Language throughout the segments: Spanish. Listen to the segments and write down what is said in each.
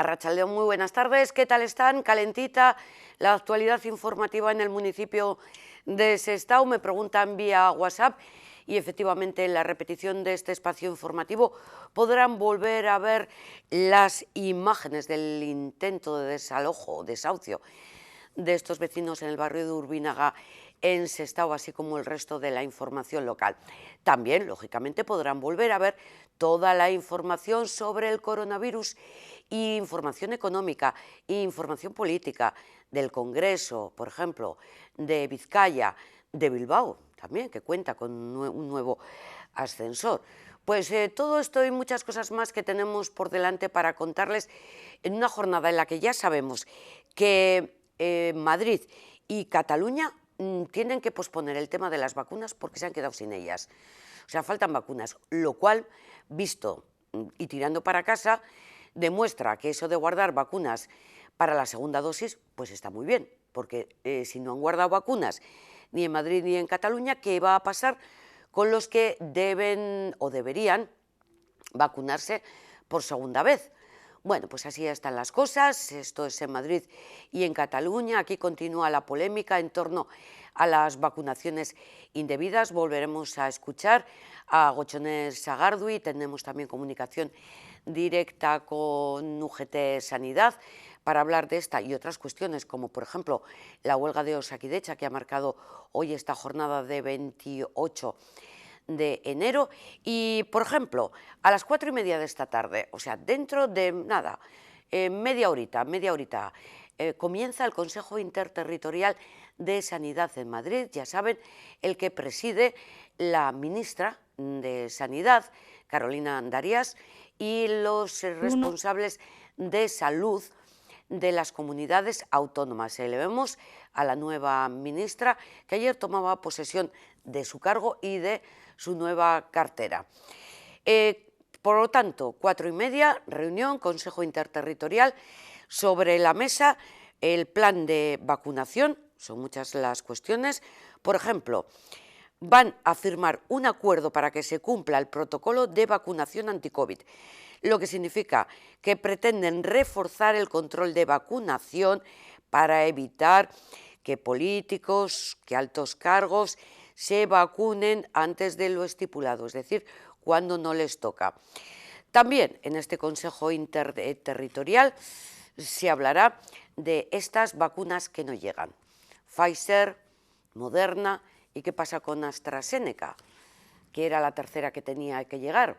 Arratsaldeon, muy buenas tardes. ¿Qué tal están? Calentita la actualidad informativa en el municipio de Sestao. Me preguntan vía WhatsApp y efectivamente en la repetición de este espacio informativo podrán volver a ver las imágenes del intento de desalojo o desahucio de estos vecinos en el barrio de Urbinaga en Sestao, así como el resto de la información local. También, lógicamente, podrán volver a ver toda la información sobre el coronavirus, información económica e información política del Congreso, por ejemplo, de Vizcaya, de Bilbao, también, que cuenta con un nuevo ascensor. Pues todo esto y muchas cosas más que tenemos por delante para contarles en una jornada en la que ya sabemos que Madrid y Cataluña tienen que posponer el tema de las vacunas porque se han quedado sin ellas. O sea, faltan vacunas, lo cual, visto y tirando para casa, demuestra que eso de guardar vacunas para la segunda dosis, pues está muy bien, porque si no han guardado vacunas ni en Madrid ni en Cataluña, ¿qué va a pasar con los que deben o deberían vacunarse por segunda vez? Bueno, pues así están las cosas. Esto es en Madrid y en Cataluña. Aquí continúa la polémica en torno a las vacunaciones indebidas. Volveremos a escuchar a Gochoner Sagardui. Tenemos también comunicación directa con UGT Sanidad para hablar de esta y otras cuestiones, como por ejemplo la huelga de Osakidecha, que ha marcado hoy esta jornada de 28 de enero. Y, por ejemplo, a las 4:30 de esta tarde, o sea, dentro de nada, media horita, comienza el Consejo Interterritorial de Sanidad en Madrid, ya saben, el que preside la ministra de Sanidad, Carolina Darias, y los responsables de salud de las comunidades autónomas. Le vemos a la nueva ministra, que ayer tomaba posesión de su cargo y de su nueva cartera. Por lo tanto, 4:30, reunión, Consejo Interterritorial, sobre la mesa el plan de vacunación. Son muchas las cuestiones. Por ejemplo, van a firmar un acuerdo para que se cumpla el protocolo de vacunación anti-COVID, lo que significa que pretenden reforzar el control de vacunación para evitar que políticos, que altos cargos se vacunen antes de lo estipulado, es decir, cuando no les toca. También en este Consejo Interterritorial se hablará de estas vacunas que no llegan. Pfizer, Moderna, ¿y qué pasa con AstraZeneca?, que era la tercera que tenía que llegar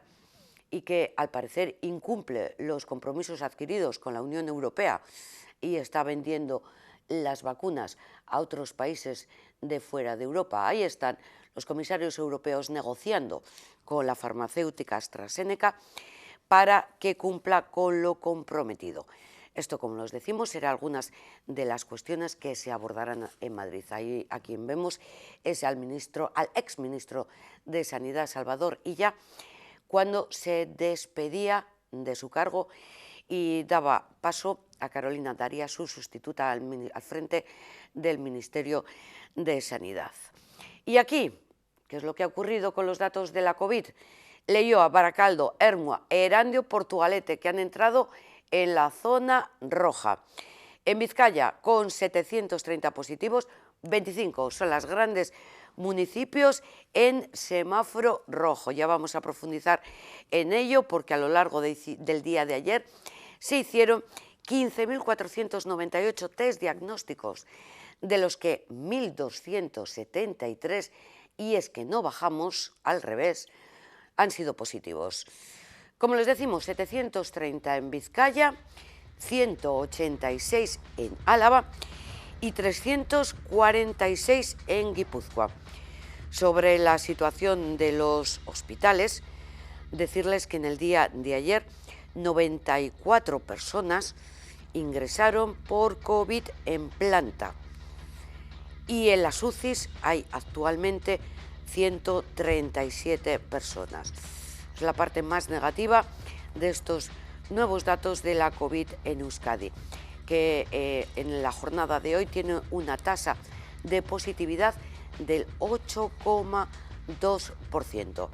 y que al parecer incumple los compromisos adquiridos con la Unión Europea y está vendiendo las vacunas a otros países de fuera de Europa. Ahí están los comisarios europeos negociando con la farmacéutica AstraZeneca para que cumpla con lo comprometido. Esto, como nos decimos, será algunas de las cuestiones que se abordarán en Madrid. Ahí a quien vemos es al exministro de Sanidad, Salvador Illa, cuando se despedía de su cargo y daba paso a Carolina Darias, su sustituta al frente del Ministerio de Sanidad. Y aquí, ¿qué es lo que ha ocurrido con los datos de la COVID? Leioa, Baracaldo, Ermua, Erandio, Portugalete, que han entrado en la zona roja. En Vizcaya, con 730 positivos, 25 son los grandes municipios en semáforo rojo. Ya vamos a profundizar en ello porque a lo largo del día de ayer se hicieron 15.498 test diagnósticos, de los que 1.273, y es que no bajamos, al revés, han sido positivos. Como les decimos, 730 en Vizcaya, 186 en Álava y 346 en Guipúzcoa. Sobre la situación de los hospitales, decirles que en el día de ayer 94 personas ingresaron por COVID en planta y en las UCIs hay actualmente 137 personas. Es la parte más negativa de estos nuevos datos de la COVID en Euskadi, que en la jornada de hoy tiene una tasa de positividad del 8,2%.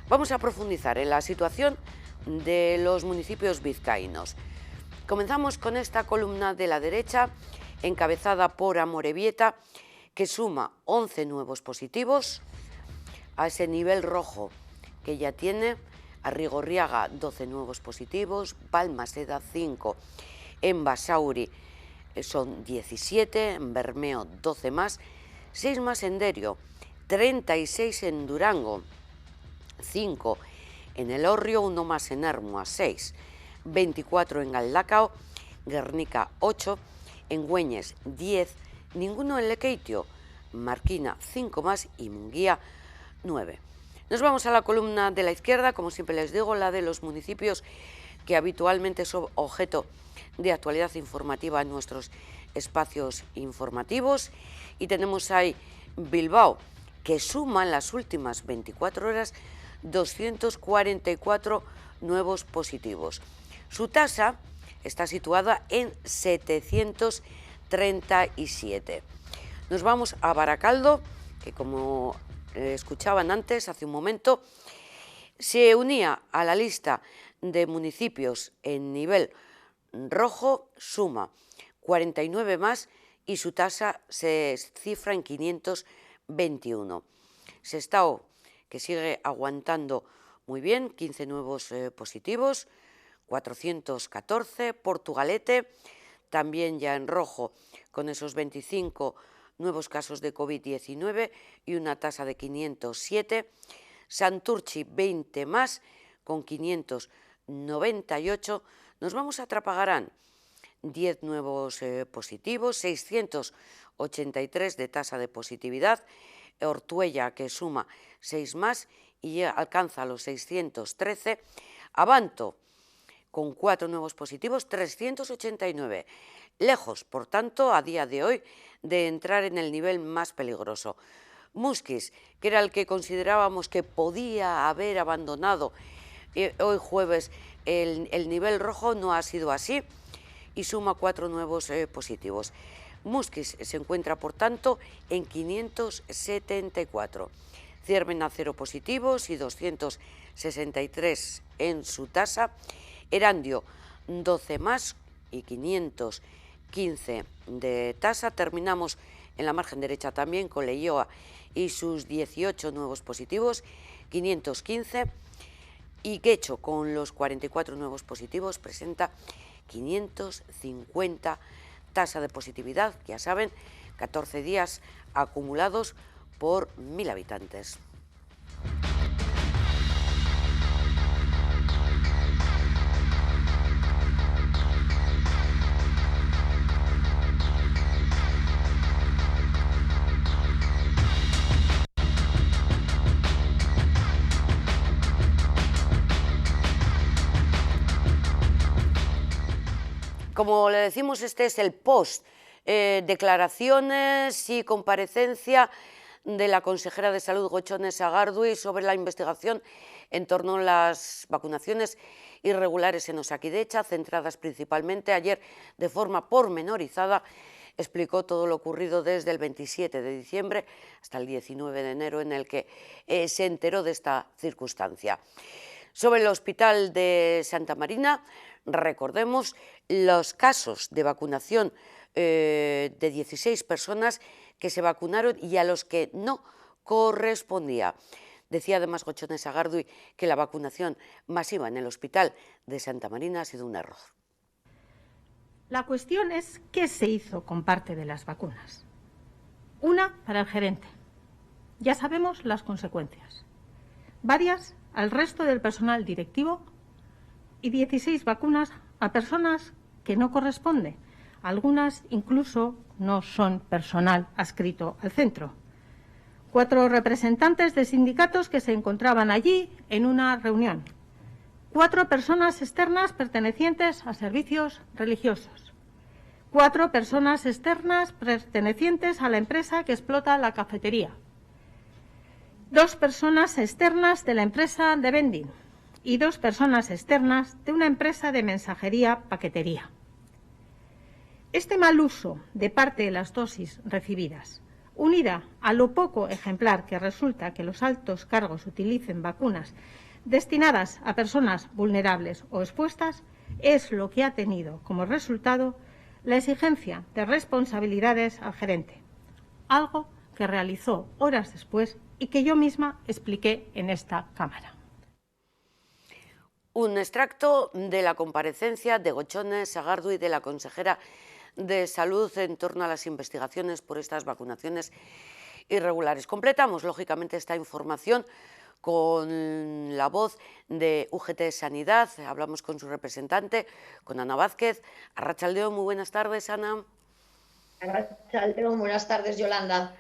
Vamos a profundizar en la situación de los municipios vizcaínos. Comenzamos con esta columna de la derecha, encabezada por Amorebieta, que suma 11 nuevos positivos a ese nivel rojo que ya tiene. Arrigorriaga, 12 nuevos positivos, Balmaseda, 5, en Basauri son 17, en Bermeo 12 más, 6 más en Derio, 36 en Durango, 5 en El Hórrio, 1 más en Ermua, 6, 24 en Galdacao, Guernica 8, en Güeñes 10, ninguno en Lekeitio, Marquina 5 más y Munguía 9. Nos vamos a la columna de la izquierda, como siempre les digo, la de los municipios que habitualmente son objeto de actualidad informativa en nuestros espacios informativos. Y tenemos ahí Bilbao, que suma en las últimas 24 horas 244 nuevos positivos. Su tasa está situada en 737. Nos vamos a Baracaldo, que como escuchaban antes, hace un momento, se unía a la lista de municipios en nivel rojo, suma 49 más y su tasa se cifra en 521. Sestao, que sigue aguantando muy bien, 15 nuevos positivos, 414, Portugalete, también ya en rojo, con esos 25 nuevos casos de COVID-19 y una tasa de 507, Santurchi 20 más, con 598, nos vamos a Trapagarán, 10 nuevos positivos, 683 de tasa de positividad, Ortuella, que suma 6 más y alcanza los 613, Abanto, con 4 nuevos positivos, 389, lejos, por tanto, a día de hoy, de entrar en el nivel más peligroso. Musquis, que era el que considerábamos que podía haber abandonado hoy jueves el nivel rojo, no ha sido así y suma 4 nuevos positivos. Musquis se encuentra, por tanto, en 574. Ciervena, 0 positivos y 263 en su tasa. Erandio, 12 más y 515 de tasa. Terminamos en la margen derecha también con Leioa y sus 18 nuevos positivos, 515. Y Guecho, con los 44 nuevos positivos, presenta 550 tasa de positividad, ya saben, 14 días acumulados por 1000 habitantes. Como le decimos, este es el post declaraciones y comparecencia de la consejera de Salud, Gochone Sagardui, sobre la investigación en torno a las vacunaciones irregulares en Osakidecha, centradas principalmente. Ayer, de forma pormenorizada, explicó todo lo ocurrido desde el 27 de diciembre hasta el 19 de enero, en el que se enteró de esta circunstancia. Sobre el Hospital de Santa Marina, recordemos los casos de vacunación de 16 personas que se vacunaron y a los que no correspondía. Decía además Gochone Sagardui que la vacunación masiva en el Hospital de Santa Marina ha sido un error. La cuestión es qué se hizo con parte de las vacunas. Una para el gerente. Ya sabemos las consecuencias. Varias al resto del personal directivo y 16 vacunas a personas que no corresponde. Algunas incluso no son personal adscrito al centro. 4 representantes de sindicatos que se encontraban allí en una reunión. 4 personas externas pertenecientes a servicios religiosos. 4 personas externas pertenecientes a la empresa que explota la cafetería. 2 personas externas de la empresa de vending y 2 personas externas de una empresa de mensajería paquetería. Este mal uso de parte de las dosis recibidas, unida a lo poco ejemplar que resulta que los altos cargos utilicen vacunas destinadas a personas vulnerables o expuestas, es lo que ha tenido como resultado la exigencia de responsabilidades al gerente, algo que realizó horas después y que yo misma expliqué en esta Cámara. Un extracto de la comparecencia de Gochone Sagardui, de la consejera de Salud, en torno a las investigaciones por estas vacunaciones irregulares. Completamos, lógicamente, esta información con la voz de UGT Sanidad. Hablamos con su representante, con Ana Vázquez. Arratsaldeon, muy buenas tardes, Ana. Arratsaldeon, buenas tardes, Yolanda.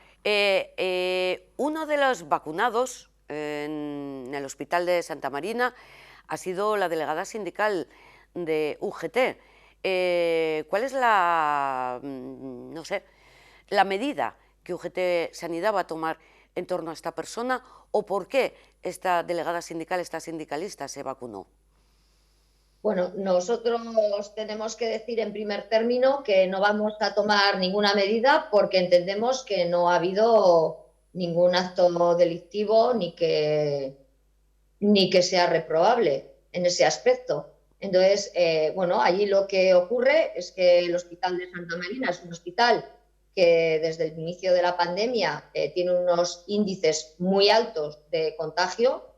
Uno de los vacunados en el Hospital de Santa Marina ha sido la delegada sindical de UGT. ¿Cuál es la medida que UGT Sanidad va a tomar en torno a esta persona, o por qué esta delegada sindical, esta sindicalista, se vacunó? Bueno, nosotros tenemos que decir en primer término que no vamos a tomar ninguna medida porque entendemos que no ha habido ningún acto delictivo ni que sea reprobable en ese aspecto. Entonces, bueno, allí lo que ocurre es que el Hospital de Santa Marina es un hospital que desde el inicio de la pandemia tiene unos índices muy altos de contagio.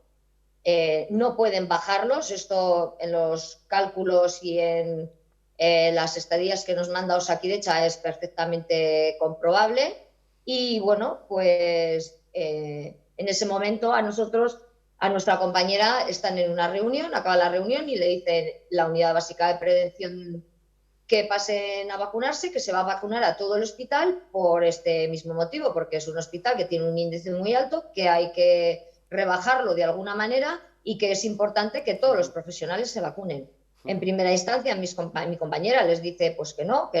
No pueden bajarlos, esto en los cálculos y en las estadías que nos manda Osakidetza es perfectamente comprobable. Y bueno, pues en ese momento a nuestra compañera están en una reunión, acaba la reunión y le dicen la Unidad Básica de Prevención que pasen a vacunarse, que se va a vacunar a todo el hospital por este mismo motivo, porque es un hospital que tiene un índice muy alto, que hay que rebajarlo de alguna manera y que es importante que todos los profesionales se vacunen. En primera instancia, mi compañera les dice pues que no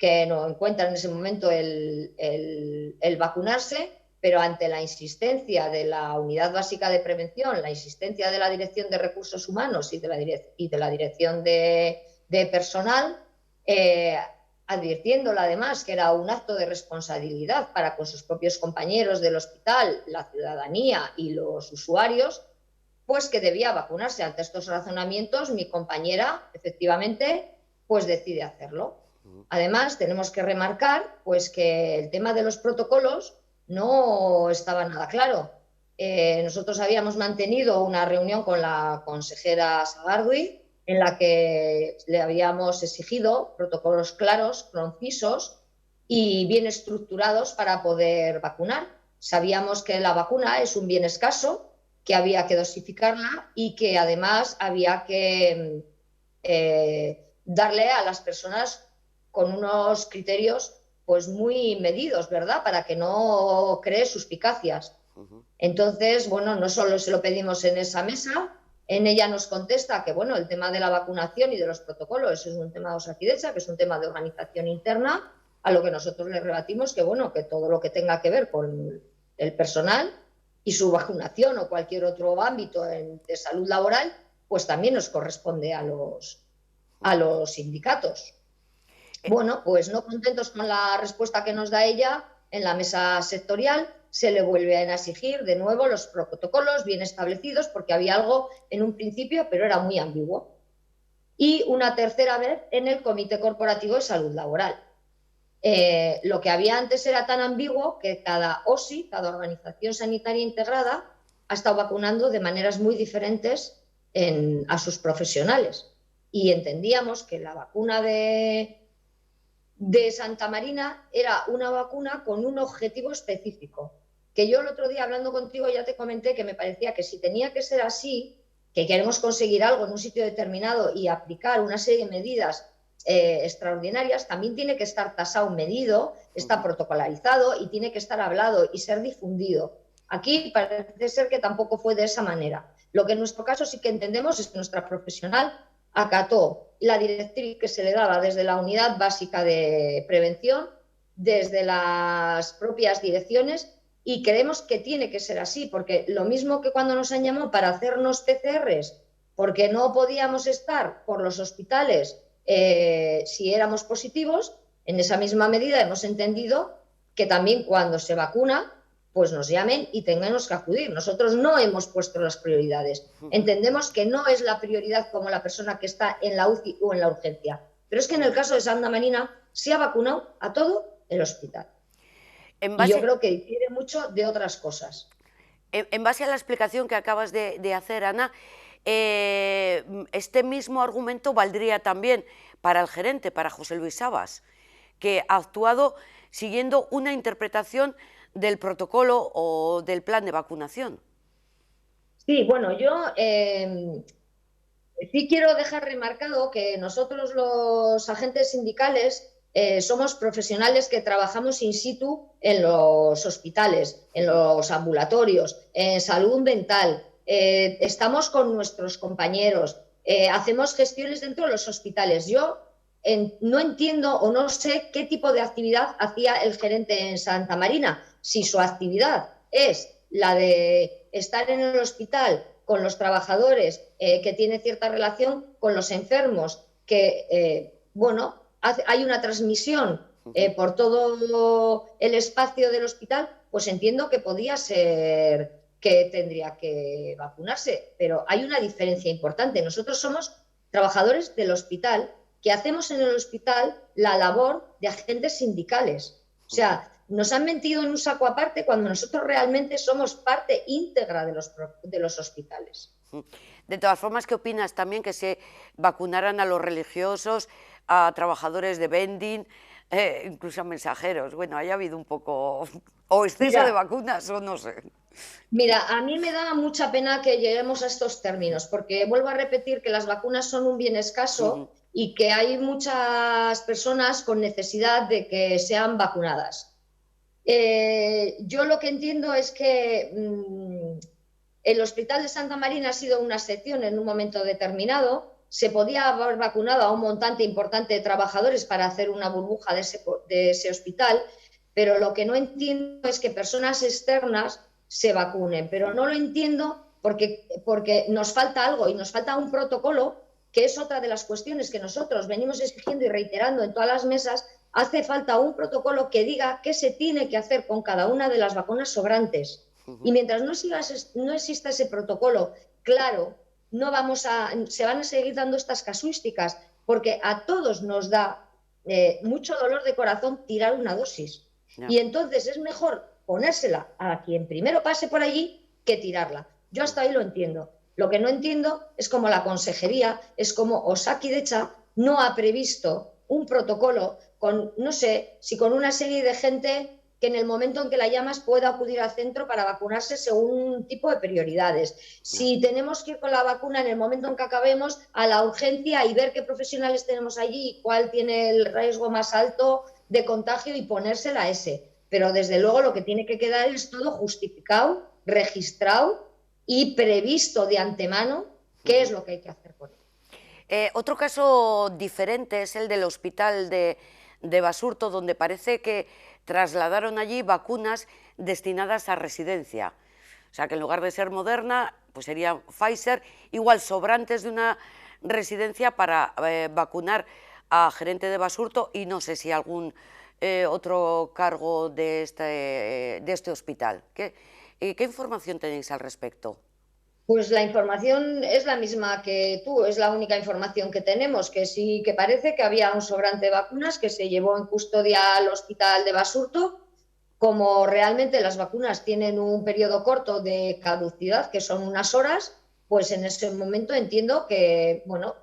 encuentran en ese momento el vacunarse, pero ante la insistencia de la Unidad Básica de Prevención, la insistencia de la Dirección de Recursos Humanos y de la Dirección de Personal, advirtiéndola además que era un acto de responsabilidad para con sus propios compañeros del hospital, la ciudadanía y los usuarios, pues que debía vacunarse. Ante estos razonamientos, mi compañera efectivamente pues decide hacerlo. Además, tenemos que remarcar pues que el tema de los protocolos no estaba nada claro. Nosotros habíamos mantenido una reunión con la consejera Sagardui en la que le habíamos exigido protocolos claros, concisos y bien estructurados para poder vacunar. Sabíamos que la vacuna es un bien escaso, que había que dosificarla y que además había que darle a las personas con unos criterios pues muy medidos, ¿verdad?, para que no cree suspicacias. Entonces, bueno, no solo se lo pedimos en esa mesa, en ella nos contesta que, bueno, el tema de la vacunación y de los protocolos es un tema de Osakidetza, que es un tema de organización interna, a lo que nosotros le rebatimos que, bueno, que todo lo que tenga que ver con el personal y su vacunación o cualquier otro ámbito de salud laboral, pues también nos corresponde a los sindicatos. Bueno, pues no contentos con la respuesta que nos da ella, en la mesa sectorial se le vuelven a exigir de nuevo los protocolos bien establecidos, porque había algo en un principio, pero era muy ambiguo. Y una tercera vez en el Comité Corporativo de Salud Laboral. Lo que había antes era tan ambiguo que cada OSI, cada Organización Sanitaria Integrada, ha estado vacunando de maneras muy diferentes a sus profesionales. Y entendíamos que la vacuna de Santa Marina era una vacuna con un objetivo específico, que yo el otro día hablando contigo ya te comenté que me parecía que si tenía que ser así, que queremos conseguir algo en un sitio determinado y aplicar una serie de medidas extraordinarias, también tiene que estar tasado, medido, está protocolarizado y tiene que estar hablado y ser difundido. Aquí parece ser que tampoco fue de esa manera. Lo que en nuestro caso sí que entendemos es que nuestra profesional acató la directriz que se le daba desde la Unidad Básica de Prevención, desde las propias direcciones, y creemos que tiene que ser así, porque lo mismo que cuando nos han llamado para hacernos PCRs, porque no podíamos estar por los hospitales si éramos positivos, en esa misma medida hemos entendido que también cuando se vacuna pues nos llamen y tengamos que acudir. Nosotros no hemos puesto las prioridades. Entendemos que no es la prioridad como la persona que está en la UCI o en la urgencia. Pero es que en el caso de Santa Marina se ha vacunado a todo el hospital. Y yo creo que difiere mucho de otras cosas. En base a la explicación que acabas de hacer, Ana, este mismo argumento valdría también para el gerente, para José Luis Sabas, que ha actuado siguiendo una interpretación del protocolo o del plan de vacunación. Sí, bueno, yo sí quiero dejar remarcado que nosotros los agentes sindicales somos profesionales que trabajamos in situ en los hospitales, en los ambulatorios, en salud mental, estamos con nuestros compañeros, hacemos gestiones dentro de los hospitales. Yo no entiendo o no sé qué tipo de actividad hacía el gerente en Santa Marina. Si su actividad es la de estar en el hospital con los trabajadores, que tiene cierta relación con los enfermos, que, bueno, hay una transmisión por todo el espacio del hospital, pues entiendo que podía ser que tendría que vacunarse, pero hay una diferencia importante. Nosotros somos trabajadores del hospital que hacemos en el hospital la labor de agentes sindicales. O sea, nos han metido en un saco aparte cuando nosotros realmente somos parte íntegra de los hospitales. De todas formas, ¿qué opinas también que se vacunaran a los religiosos, a trabajadores de vending, incluso a mensajeros? Bueno, haya habido un poco o exceso de vacunas o no sé. Mira, a mí me da mucha pena que lleguemos a estos términos, porque vuelvo a repetir que las vacunas son un bien escaso y que hay muchas personas con necesidad de que sean vacunadas. Yo lo que entiendo es que el Hospital de Santa Marina ha sido una excepción en un momento determinado. Se podía haber vacunado a un montante importante de trabajadores para hacer una burbuja de ese hospital, pero lo que no entiendo es que personas externas se vacunen. Pero no lo entiendo porque nos falta algo y nos falta un protocolo, que es otra de las cuestiones que nosotros venimos exigiendo y reiterando en todas las mesas. Hace falta un protocolo que diga qué se tiene que hacer con cada una de las vacunas sobrantes. Y mientras no exista ese protocolo claro, se van a seguir dando estas casuísticas, porque a todos nos da mucho dolor de corazón tirar una dosis. Y entonces es mejor ponérsela a quien primero pase por allí que tirarla. Yo hasta ahí lo entiendo. Lo que no entiendo es cómo la consejería, es como Osakidetza no ha previsto un protocolo con, no sé, si con una serie de gente que en el momento en que la llamas pueda acudir al centro para vacunarse según un tipo de prioridades. Si tenemos que ir con la vacuna en el momento en que acabemos a la urgencia y ver qué profesionales tenemos allí y cuál tiene el riesgo más alto de contagio y ponérsela a ese. Pero desde luego lo que tiene que quedar es todo justificado, registrado y previsto de antemano qué es lo que hay que hacer con él. Otro caso diferente es el del hospital de Basurto, donde parece que trasladaron allí vacunas destinadas a residencia. O sea, que en lugar de ser Moderna, pues sería Pfizer, igual sobrantes de una residencia para vacunar a gerente de Basurto y no sé si algún otro cargo de este hospital. ¿Qué información tenéis al respecto? Pues la información es la misma que tú, es la única información que tenemos, que sí que parece que había un sobrante de vacunas que se llevó en custodia al hospital de Basurto. Como realmente las vacunas tienen un periodo corto de caducidad, que son unas horas, pues en ese momento entiendo que, bueno,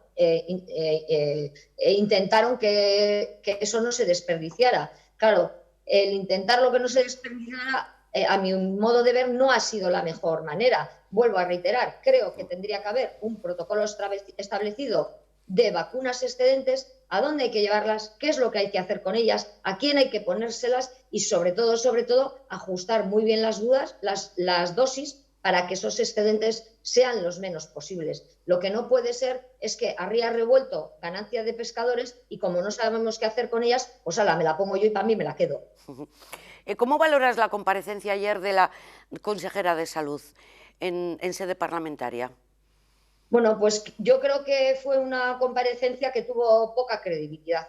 intentaron que eso no se desperdiciara. Claro, el intentarlo que no se desperdiciara, a mi modo de ver, no ha sido la mejor manera. Vuelvo a reiterar, creo que tendría que haber un protocolo establecido de vacunas excedentes, a dónde hay que llevarlas, qué es lo que hay que hacer con ellas, a quién hay que ponérselas y sobre todo, ajustar muy bien las dosis para que esos excedentes sean los menos posibles. Lo que no puede ser es que a río revuelto, ganancia de pescadores, y como no sabemos qué hacer con ellas, pues ala, me la pongo yo y para mí me la quedo. ¿Cómo valoras la comparecencia ayer de la consejera de Salud en sede parlamentaria? Bueno, pues yo creo que fue una comparecencia que tuvo poca credibilidad,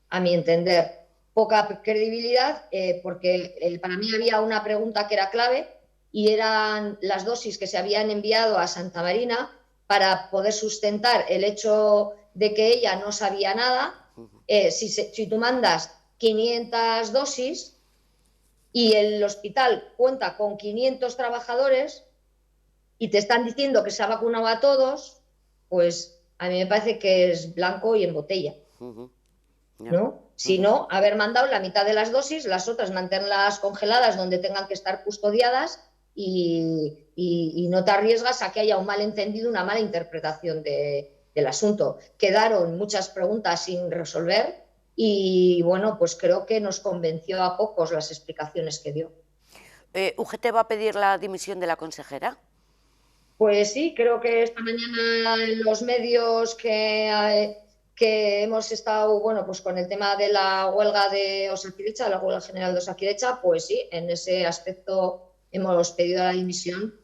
a mi entender. poca credibilidad, porque para mí había una pregunta que era clave y eran las dosis que se habían enviado a Santa Marina para poder sustentar el hecho de que ella no sabía nada. Si tú mandas 500 dosis y el hospital cuenta con 500 trabajadores y te están diciendo que se ha vacunado a todos, pues a mí me parece que es blanco y en botella. ¿No? Si no, haber mandado la mitad de las dosis, las otras mantenerlas congeladas donde tengan que estar custodiadas y no te arriesgas a que haya un malentendido, una mala interpretación del asunto. Quedaron muchas preguntas sin resolver y bueno, pues creo que nos convenció a pocos las explicaciones que dio. ¿UGT va a pedir la dimisión de la consejera? Pues sí, creo que esta mañana en los medios que hemos estado, bueno, pues con el tema de la huelga de Osakidetza, la huelga general de Osakidetza, pues sí, en ese aspecto hemos pedido la dimisión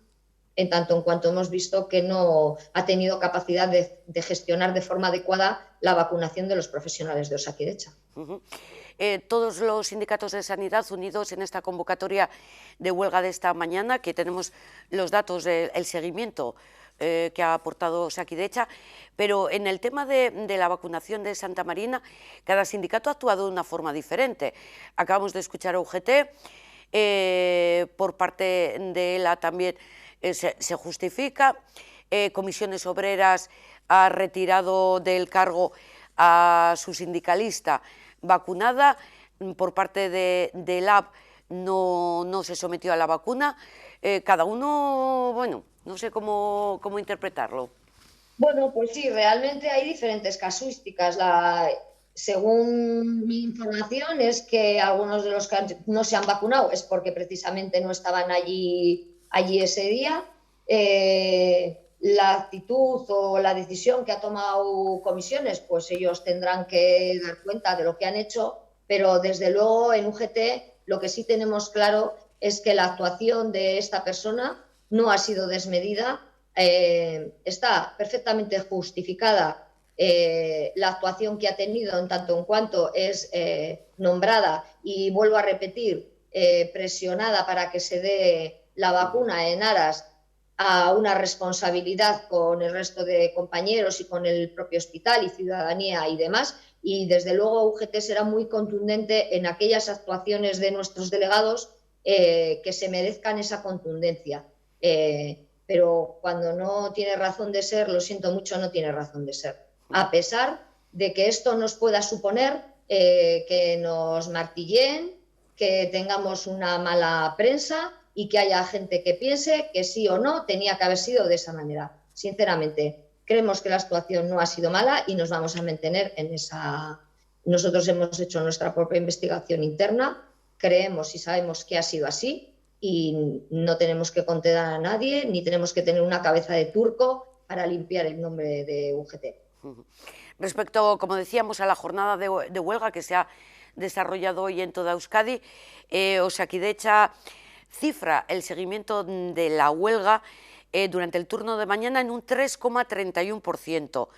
en tanto en cuanto hemos visto que no ha tenido capacidad de gestionar de forma adecuada la vacunación de los profesionales de Osakidetza. Todos los sindicatos de sanidad unidos en esta convocatoria de huelga de esta mañana, que tenemos los datos del seguimiento que ha aportado Osakidetza, pero en el tema de la vacunación de Santa Marina, cada sindicato ha actuado de una forma diferente. Acabamos de escuchar a UGT, por parte de ELA también se justifica, Comisiones Obreras ha retirado del cargo a su sindicalista vacunada, por parte de LAB no se sometió a la vacuna. Cada uno, bueno, no sé cómo interpretarlo. Bueno, pues sí, realmente hay diferentes casuísticas. Según mi información es que algunos de los que no se han vacunado es porque precisamente no estaban allí ese día. La actitud o la decisión que ha tomado comisiones, pues ellos tendrán que dar cuenta de lo que han hecho, pero desde luego en UGT lo que sí tenemos claro es que la actuación de esta persona no ha sido desmedida, está perfectamente justificada la actuación que ha tenido en tanto en cuanto es nombrada y vuelvo a repetir, presionada para que se dé la vacuna en aras a una responsabilidad con el resto de compañeros y con el propio hospital y ciudadanía y demás. Y desde luego UGT será muy contundente en aquellas actuaciones de nuestros delegados que se merezcan esa contundencia. Pero cuando no tiene razón de ser, lo siento mucho, no tiene razón de ser. A pesar de que esto nos pueda suponer que nos martilleen, que tengamos una mala prensa y que haya gente que piense que sí o no tenía que haber sido de esa manera. Sinceramente, creemos que la actuación no ha sido mala y nos vamos a mantener en esa. Nosotros hemos hecho nuestra propia investigación interna, creemos y sabemos que ha sido así y no tenemos que condenar a nadie ni tenemos que tener una cabeza de turco para limpiar el nombre de UGT. Respecto, como decíamos, a la jornada de huelga que se ha desarrollado hoy en toda Euskadi, Osakidetza cifra el seguimiento de la huelga durante el turno de mañana en un 3,31%.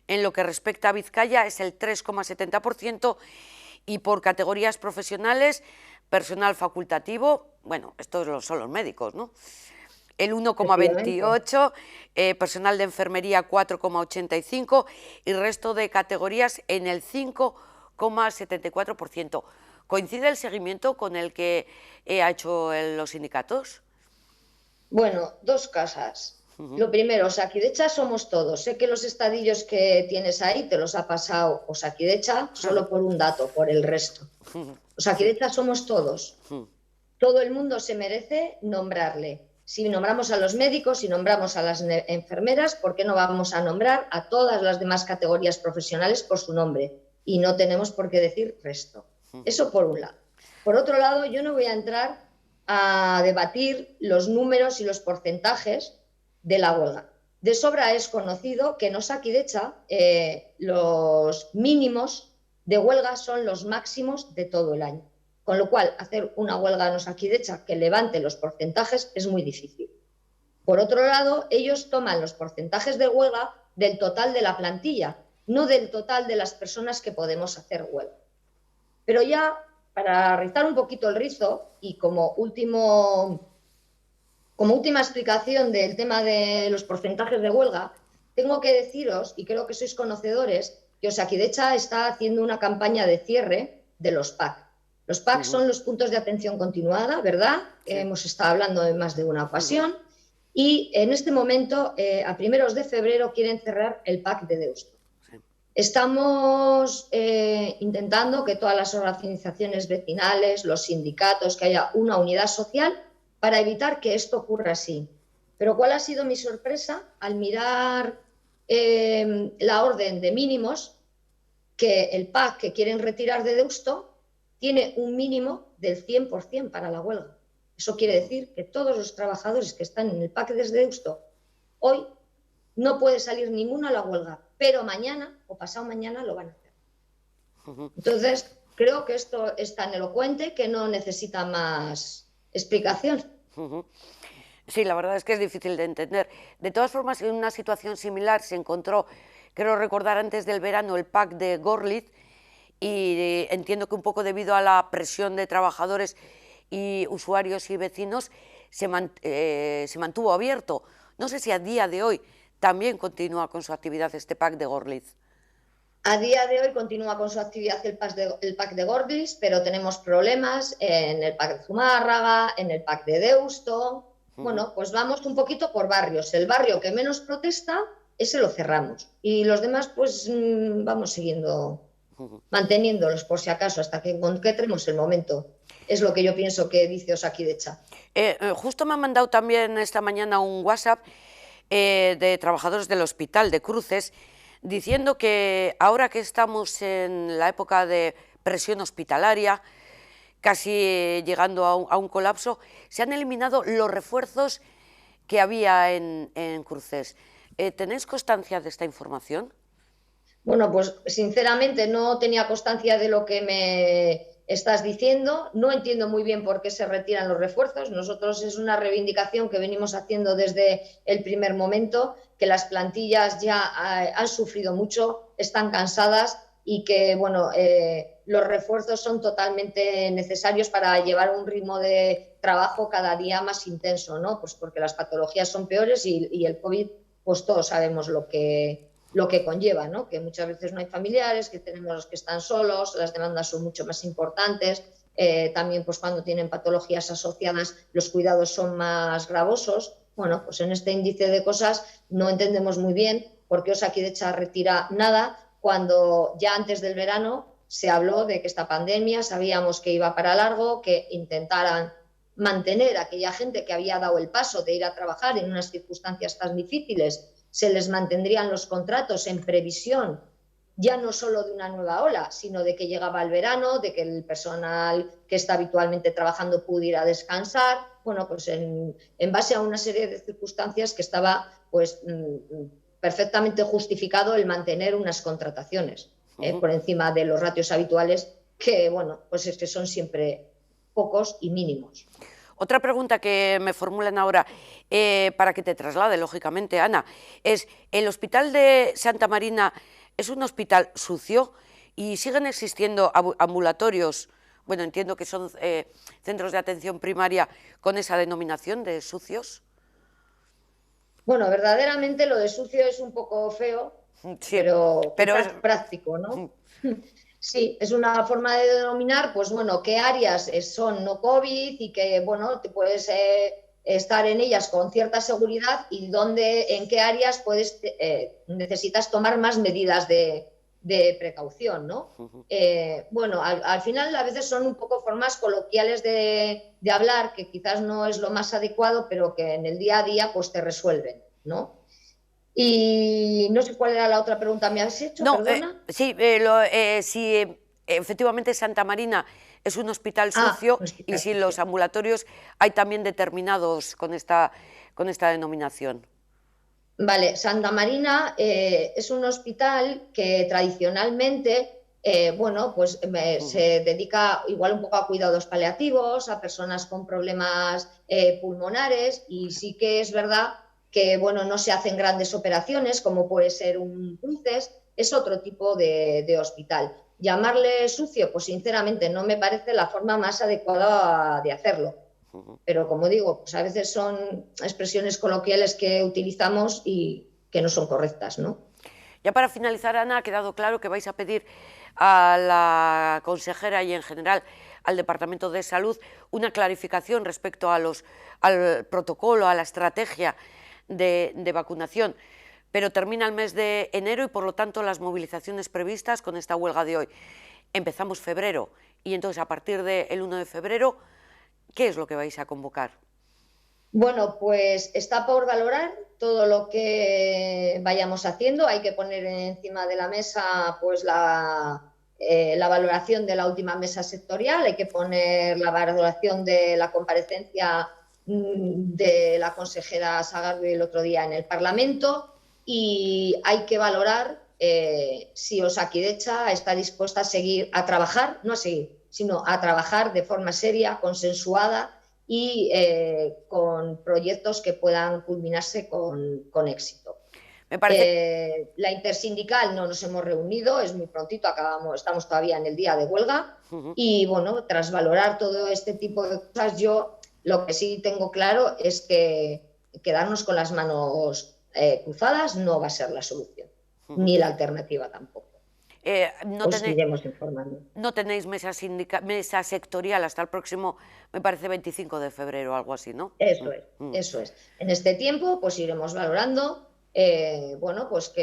En lo que respecta a Vizcaya es el 3,70% y por categorías profesionales, personal facultativo, bueno, estos son los médicos, ¿no? El 1,28%, personal de enfermería 4,85% y resto de categorías en el 5,74%. ¿Coincide el seguimiento con el que ha hecho los sindicatos? Bueno, dos cosas. Lo primero, Osakidetza somos todos. Sé que los estadillos que tienes ahí te los ha pasado Osakidetza solo por un dato, por el resto. Osakidetza somos todos. Todo el mundo se merece nombrarle. Si nombramos a los médicos, si nombramos a las enfermeras, ¿por qué no vamos a nombrar a todas las demás categorías profesionales por su nombre? Y no tenemos por qué decir resto. Eso por un lado. Por otro lado, yo no voy a entrar a debatir los números y los porcentajes de la huelga. De sobra es conocido que en Osakidetza los mínimos de huelga son los máximos de todo el año. Con lo cual, hacer una huelga en Osakidetza que levante los porcentajes es muy difícil. Por otro lado, ellos toman los porcentajes de huelga del total de la plantilla, no del total de las personas que podemos hacer huelga. Pero ya, para rizar un poquito el rizo y como última explicación del tema de los porcentajes de huelga, tengo que deciros, y creo que sois conocedores, que Osakidetza está haciendo una campaña de cierre de los PAC. Los PAC son los puntos de atención continuada, ¿verdad? Sí. Hemos estado hablando en más de una ocasión. Y en este momento, a primeros de febrero, quieren cerrar el PAC de Deusto. Sí. Estamos intentando que todas las organizaciones vecinales, los sindicatos, que haya una unidad social para evitar que esto ocurra así. Pero ¿cuál ha sido mi sorpresa al mirar la orden de mínimos? Que el PAC que quieren retirar de Deusto tiene un mínimo del 100% para la huelga. Eso quiere decir que todos los trabajadores que están en el PAC de Deusto hoy no puede salir ninguno a la huelga, pero mañana o pasado mañana lo van a hacer. Entonces, creo que esto es tan elocuente que no necesita más explicación. Sí, la verdad es que es difícil de entender. De todas formas, en una situación similar se encontró, creo recordar, antes del verano el PAC de Gorliz, y entiendo que un poco debido a la presión de trabajadores y usuarios y vecinos se mantuvo abierto. No sé si a día de hoy también continúa con su actividad este PAC de Gorliz. A día de hoy continúa con su actividad el PAC de Gorliz, pero tenemos problemas en el PAC de Zumárraga, en el PAC de Deusto. Bueno, pues vamos un poquito por barrios. El barrio que menos protesta, ese lo cerramos. Y los demás, pues vamos siguiendo, manteniéndolos por si acaso, hasta que encontremos el momento. Es lo que yo pienso que dice Osakidetza. Justo me han mandado también esta mañana un WhatsApp de trabajadores del hospital de Cruces, diciendo que ahora que estamos en la época de presión hospitalaria, casi llegando a un colapso, se han eliminado los refuerzos que había en Cruces. ¿Tenéis constancia de esta información? Bueno, pues sinceramente no tenía constancia de lo que me estás diciendo. No entiendo muy bien por qué se retiran los refuerzos. Nosotros es una reivindicación que venimos haciendo desde el primer momento, que las plantillas ya han sufrido mucho, están cansadas y que, bueno, los refuerzos son totalmente necesarios para llevar un ritmo de trabajo cada día más intenso, ¿no? Pues porque las patologías son peores y el COVID, pues todos sabemos lo que conlleva, ¿no? Que muchas veces no hay familiares, que tenemos los que están solos, las demandas son mucho más importantes, también pues cuando tienen patologías asociadas los cuidados son más gravosos. Bueno, pues en este índice de cosas no entendemos muy bien por qué Osakidetza retira nada cuando ya antes del verano se habló de que esta pandemia sabíamos que iba para largo, que intentaran mantener a aquella gente que había dado el paso de ir a trabajar en unas circunstancias tan difíciles, se les mantendrían los contratos en previsión ya no solo de una nueva ola, sino de que llegaba el verano, de que el personal que está habitualmente trabajando pudiera descansar. Bueno, pues en base a una serie de circunstancias que estaba pues perfectamente justificado el mantener unas contrataciones por encima de los ratios habituales, que bueno, pues es que son siempre pocos y mínimos. Otra pregunta que me formulan ahora, para que te traslade, lógicamente, Ana, es: ¿el Hospital de Santa Marina es un hospital sucio y siguen existiendo ambulatorios? Bueno, entiendo que son centros de atención primaria con esa denominación de sucios. Bueno, verdaderamente lo de sucio es un poco feo, sí, pero es práctico, ¿no? Sí, es una forma de denominar, pues bueno, qué áreas son no COVID y que, bueno, te puedes estar en ellas con cierta seguridad y en qué áreas necesitas tomar más medidas de precaución, ¿no? Bueno, al final a veces son un poco formas coloquiales de hablar, que quizás no es lo más adecuado, pero que en el día a día pues te resuelven, ¿no? Y no sé cuál era la otra pregunta me has hecho, no, perdona. Sí, si efectivamente Santa Marina es un hospital sucio y si los ambulatorios hay también determinados con esta denominación. Vale, Santa Marina es un hospital que tradicionalmente, bueno, pues se dedica igual un poco a cuidados paliativos, a personas con problemas pulmonares, y sí que es verdad que, bueno, no se hacen grandes operaciones como puede ser un Cruces, es otro tipo de hospital. Llamarle sucio, pues sinceramente no me parece la forma más adecuada de hacerlo. Pero como digo, pues a veces son expresiones coloquiales que utilizamos y que no son correctas, ¿no? Ya para finalizar, Ana, ha quedado claro que vais a pedir a la consejera y en general al Departamento de Salud una clarificación respecto a al protocolo, a la estrategia de vacunación, pero termina el mes de enero y por lo tanto las movilizaciones previstas con esta huelga de hoy. Empezamos febrero y entonces a partir del 1 de febrero, ¿qué es lo que vais a convocar? Bueno, pues está por valorar todo lo que vayamos haciendo. Hay que poner encima de la mesa pues la valoración de la última mesa sectorial, hay que poner la valoración de la comparecencia de la consejera Sagardui el otro día en el Parlamento y hay que valorar si Osakidetza está dispuesta a seguir, a trabajar, no a seguir, sino a trabajar de forma seria, consensuada y con proyectos que puedan culminarse con éxito. Me parece... La intersindical no nos hemos reunido, es muy prontito, estamos todavía en el día de huelga y bueno, tras valorar todo este tipo de cosas, yo lo que sí tengo claro es que quedarnos con las manos cruzadas no va a ser la solución, ni la alternativa tampoco. Os iremos informando. No tenéis mesa sectorial hasta el próximo, me parece, 25 de febrero o algo así, ¿no? Eso es, eso es. En este tiempo pues iremos valorando, bueno, pues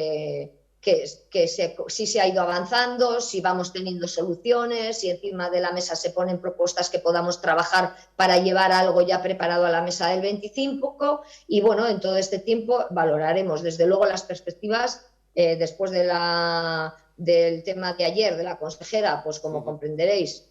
si se ha ido avanzando, si vamos teniendo soluciones, si encima de la mesa se ponen propuestas que podamos trabajar para llevar algo ya preparado a la mesa del 25 y bueno, en todo este tiempo valoraremos desde luego las perspectivas después del tema de ayer de la consejera, pues como comprenderéis,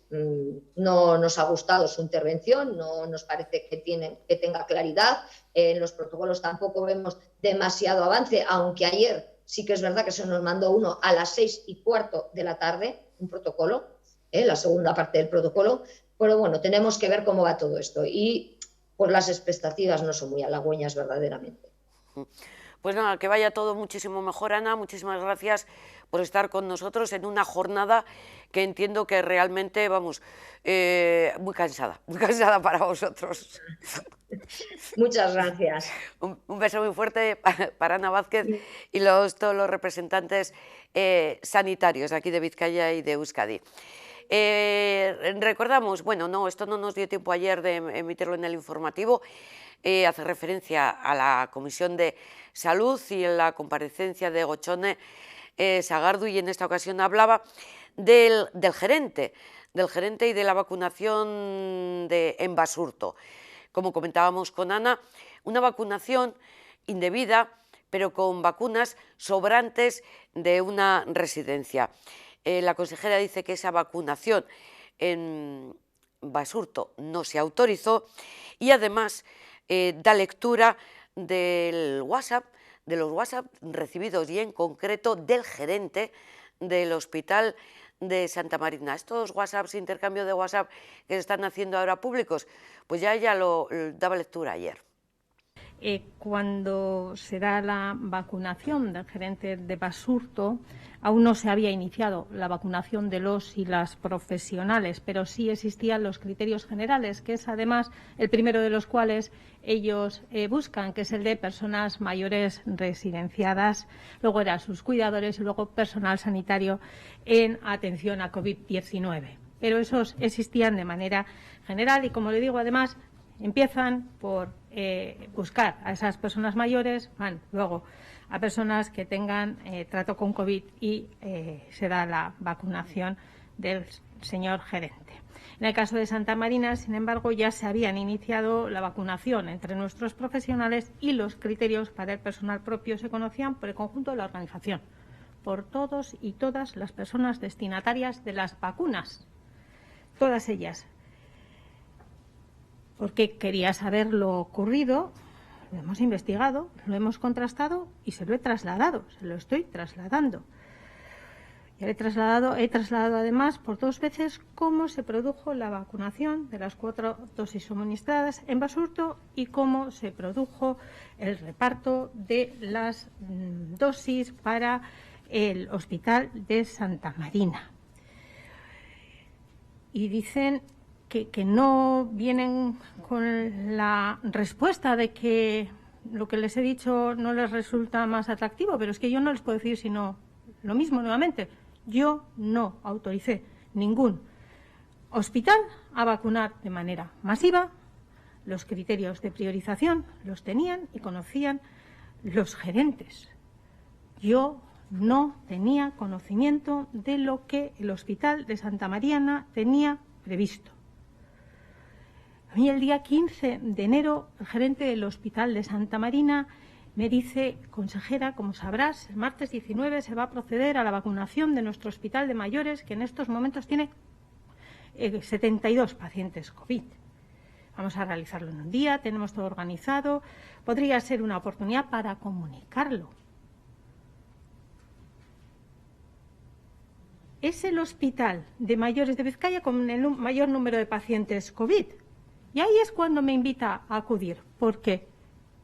no nos ha gustado su intervención, no nos parece que tenga claridad, en los protocolos tampoco vemos demasiado avance, aunque ayer sí que es verdad que se nos mandó uno a las 6:15 de la tarde, un protocolo, la segunda parte del protocolo, pero bueno, tenemos que ver cómo va todo esto y pues las expectativas no son muy halagüeñas verdaderamente. Pues nada, que vaya todo muchísimo mejor, Ana, muchísimas gracias por estar con nosotros en una jornada que entiendo que realmente, vamos, muy cansada para vosotros. Muchas gracias. Un beso muy fuerte para Ana Vázquez y todos los representantes sanitarios aquí de Vizcaya y de Euskadi. Recordamos, bueno, no, esto no nos dio tiempo ayer de emitirlo en el informativo, hace referencia a la Comisión de Salud y en la comparecencia de Gochone Sagardui, y en esta ocasión hablaba del gerente y de la vacunación en Basurto. Como comentábamos con Ana, una vacunación indebida, pero con vacunas sobrantes de una residencia. La consejera dice que esa vacunación en Basurto no se autorizó y además da lectura de los WhatsApp recibidos y en concreto del gerente del Hospital de Santa Marina. Estos WhatsApps, intercambio de WhatsApp que se están haciendo ahora públicos, pues ya lo daba lectura ayer. Cuando se da la vacunación del gerente de Basurto, aún no se había iniciado la vacunación de los y las profesionales, pero sí existían los criterios generales, que es además el primero de los cuales ellos buscan, que es el de personas mayores residenciadas, luego eran sus cuidadores y luego personal sanitario en atención a COVID-19. Pero esos existían de manera general y, como le digo, además empiezan por buscar a esas personas mayores, van luego a personas que tengan trato con COVID y se da la vacunación del señor gerente. En el caso de Santa Marina, sin embargo, ya se habían iniciado la vacunación entre nuestros profesionales y los criterios para el personal propio se conocían por el conjunto de la organización, por todos y todas las personas destinatarias de las vacunas, todas ellas. Porque quería saber lo ocurrido, lo hemos investigado, lo hemos contrastado y se lo he trasladado, se lo estoy trasladando. Y he trasladado además por 2 veces cómo se produjo la vacunación de las 4 dosis suministradas en Basurto y cómo se produjo el reparto de las dosis para el Hospital de Santa Marina. y dicen que no vienen con la respuesta de que lo que les he dicho no les resulta más atractivo, pero es que yo no les puedo decir sino lo mismo nuevamente. Yo no autoricé ningún hospital a vacunar de manera masiva. Los criterios de priorización los tenían y conocían los gerentes. Yo no tenía conocimiento de lo que el Hospital de Santa Mariana tenía previsto. A mí el día 15 de enero el gerente del Hospital de Santa Marina me dice: consejera, como sabrás, el martes 19 se va a proceder a la vacunación de nuestro hospital de mayores, que en estos momentos tiene 72 pacientes COVID. Vamos a realizarlo en un día, tenemos todo organizado, podría ser una oportunidad para comunicarlo. Es el hospital de mayores de Vizcaya con el mayor número de pacientes COVID. Y ahí es cuando me invita a acudir, porque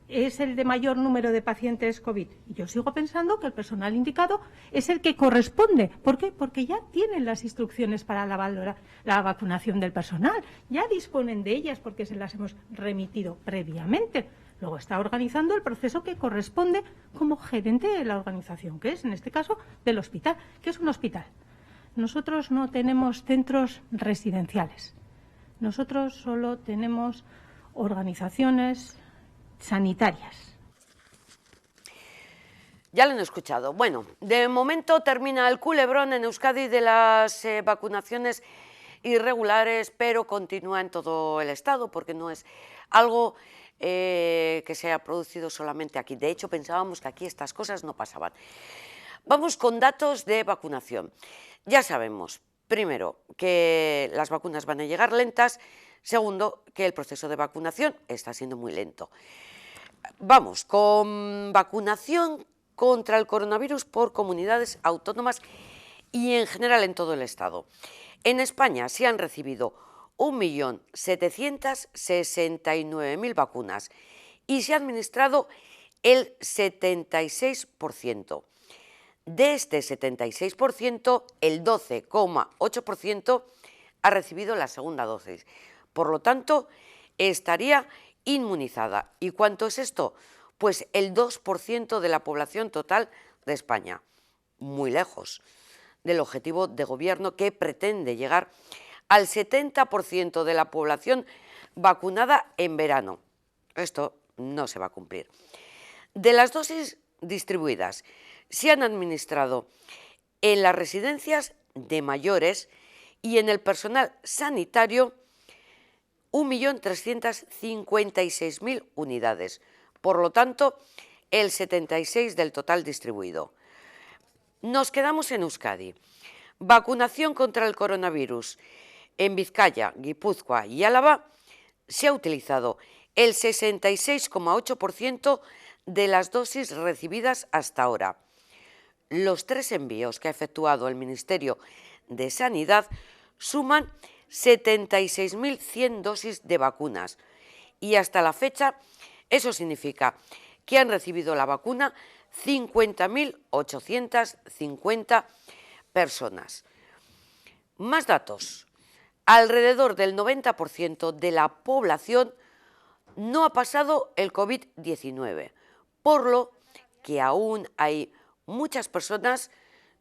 es el de mayor número de pacientes COVID. Y yo sigo pensando que el personal indicado es el que corresponde. ¿Por qué? Porque ya tienen las instrucciones para la vacunación del personal. Ya disponen de ellas porque se las hemos remitido previamente. Luego está organizando el proceso que corresponde como gerente de la organización, que es, en este caso, del hospital. ¿Qué es un hospital? Nosotros no tenemos centros residenciales. Nosotros solo tenemos organizaciones sanitarias. Ya lo han escuchado. Bueno, de momento termina el culebrón en Euskadi de las vacunaciones irregulares, pero continúa en todo el Estado, porque no es algo que se haya producido solamente aquí. De hecho, pensábamos que aquí estas cosas no pasaban. Vamos con datos de vacunación. Ya sabemos, primero, que las vacunas van a llegar lentas. Segundo, que el proceso de vacunación está siendo muy lento. Vamos con vacunación contra el coronavirus por comunidades autónomas y en general en todo el Estado. En España se han recibido 1.769.000 vacunas y se ha administrado el 76%. De este 76%, el 12,8% ha recibido la segunda dosis. Por lo tanto, estaría inmunizada. ¿Y cuánto es esto? Pues el 2% de la población total de España. Muy lejos del objetivo de gobierno que pretende llegar al 70% de la población vacunada en verano. Esto no se va a cumplir. De las dosis distribuidas, se han administrado en las residencias de mayores y en el personal sanitario 1.356.000 unidades. Por lo tanto, el 76% del total distribuido. Nos quedamos en Euskadi. Vacunación contra el coronavirus. En Vizcaya, Guipúzcoa y Álava se ha utilizado el 66,8% de las dosis recibidas hasta ahora. Los 3 envíos que ha efectuado el Ministerio de Sanidad suman 76.100 dosis de vacunas y hasta la fecha eso significa que han recibido la vacuna 50.850 personas. Más datos. Alrededor del 90% de la población no ha pasado el COVID-19, por lo que aún hay muchas personas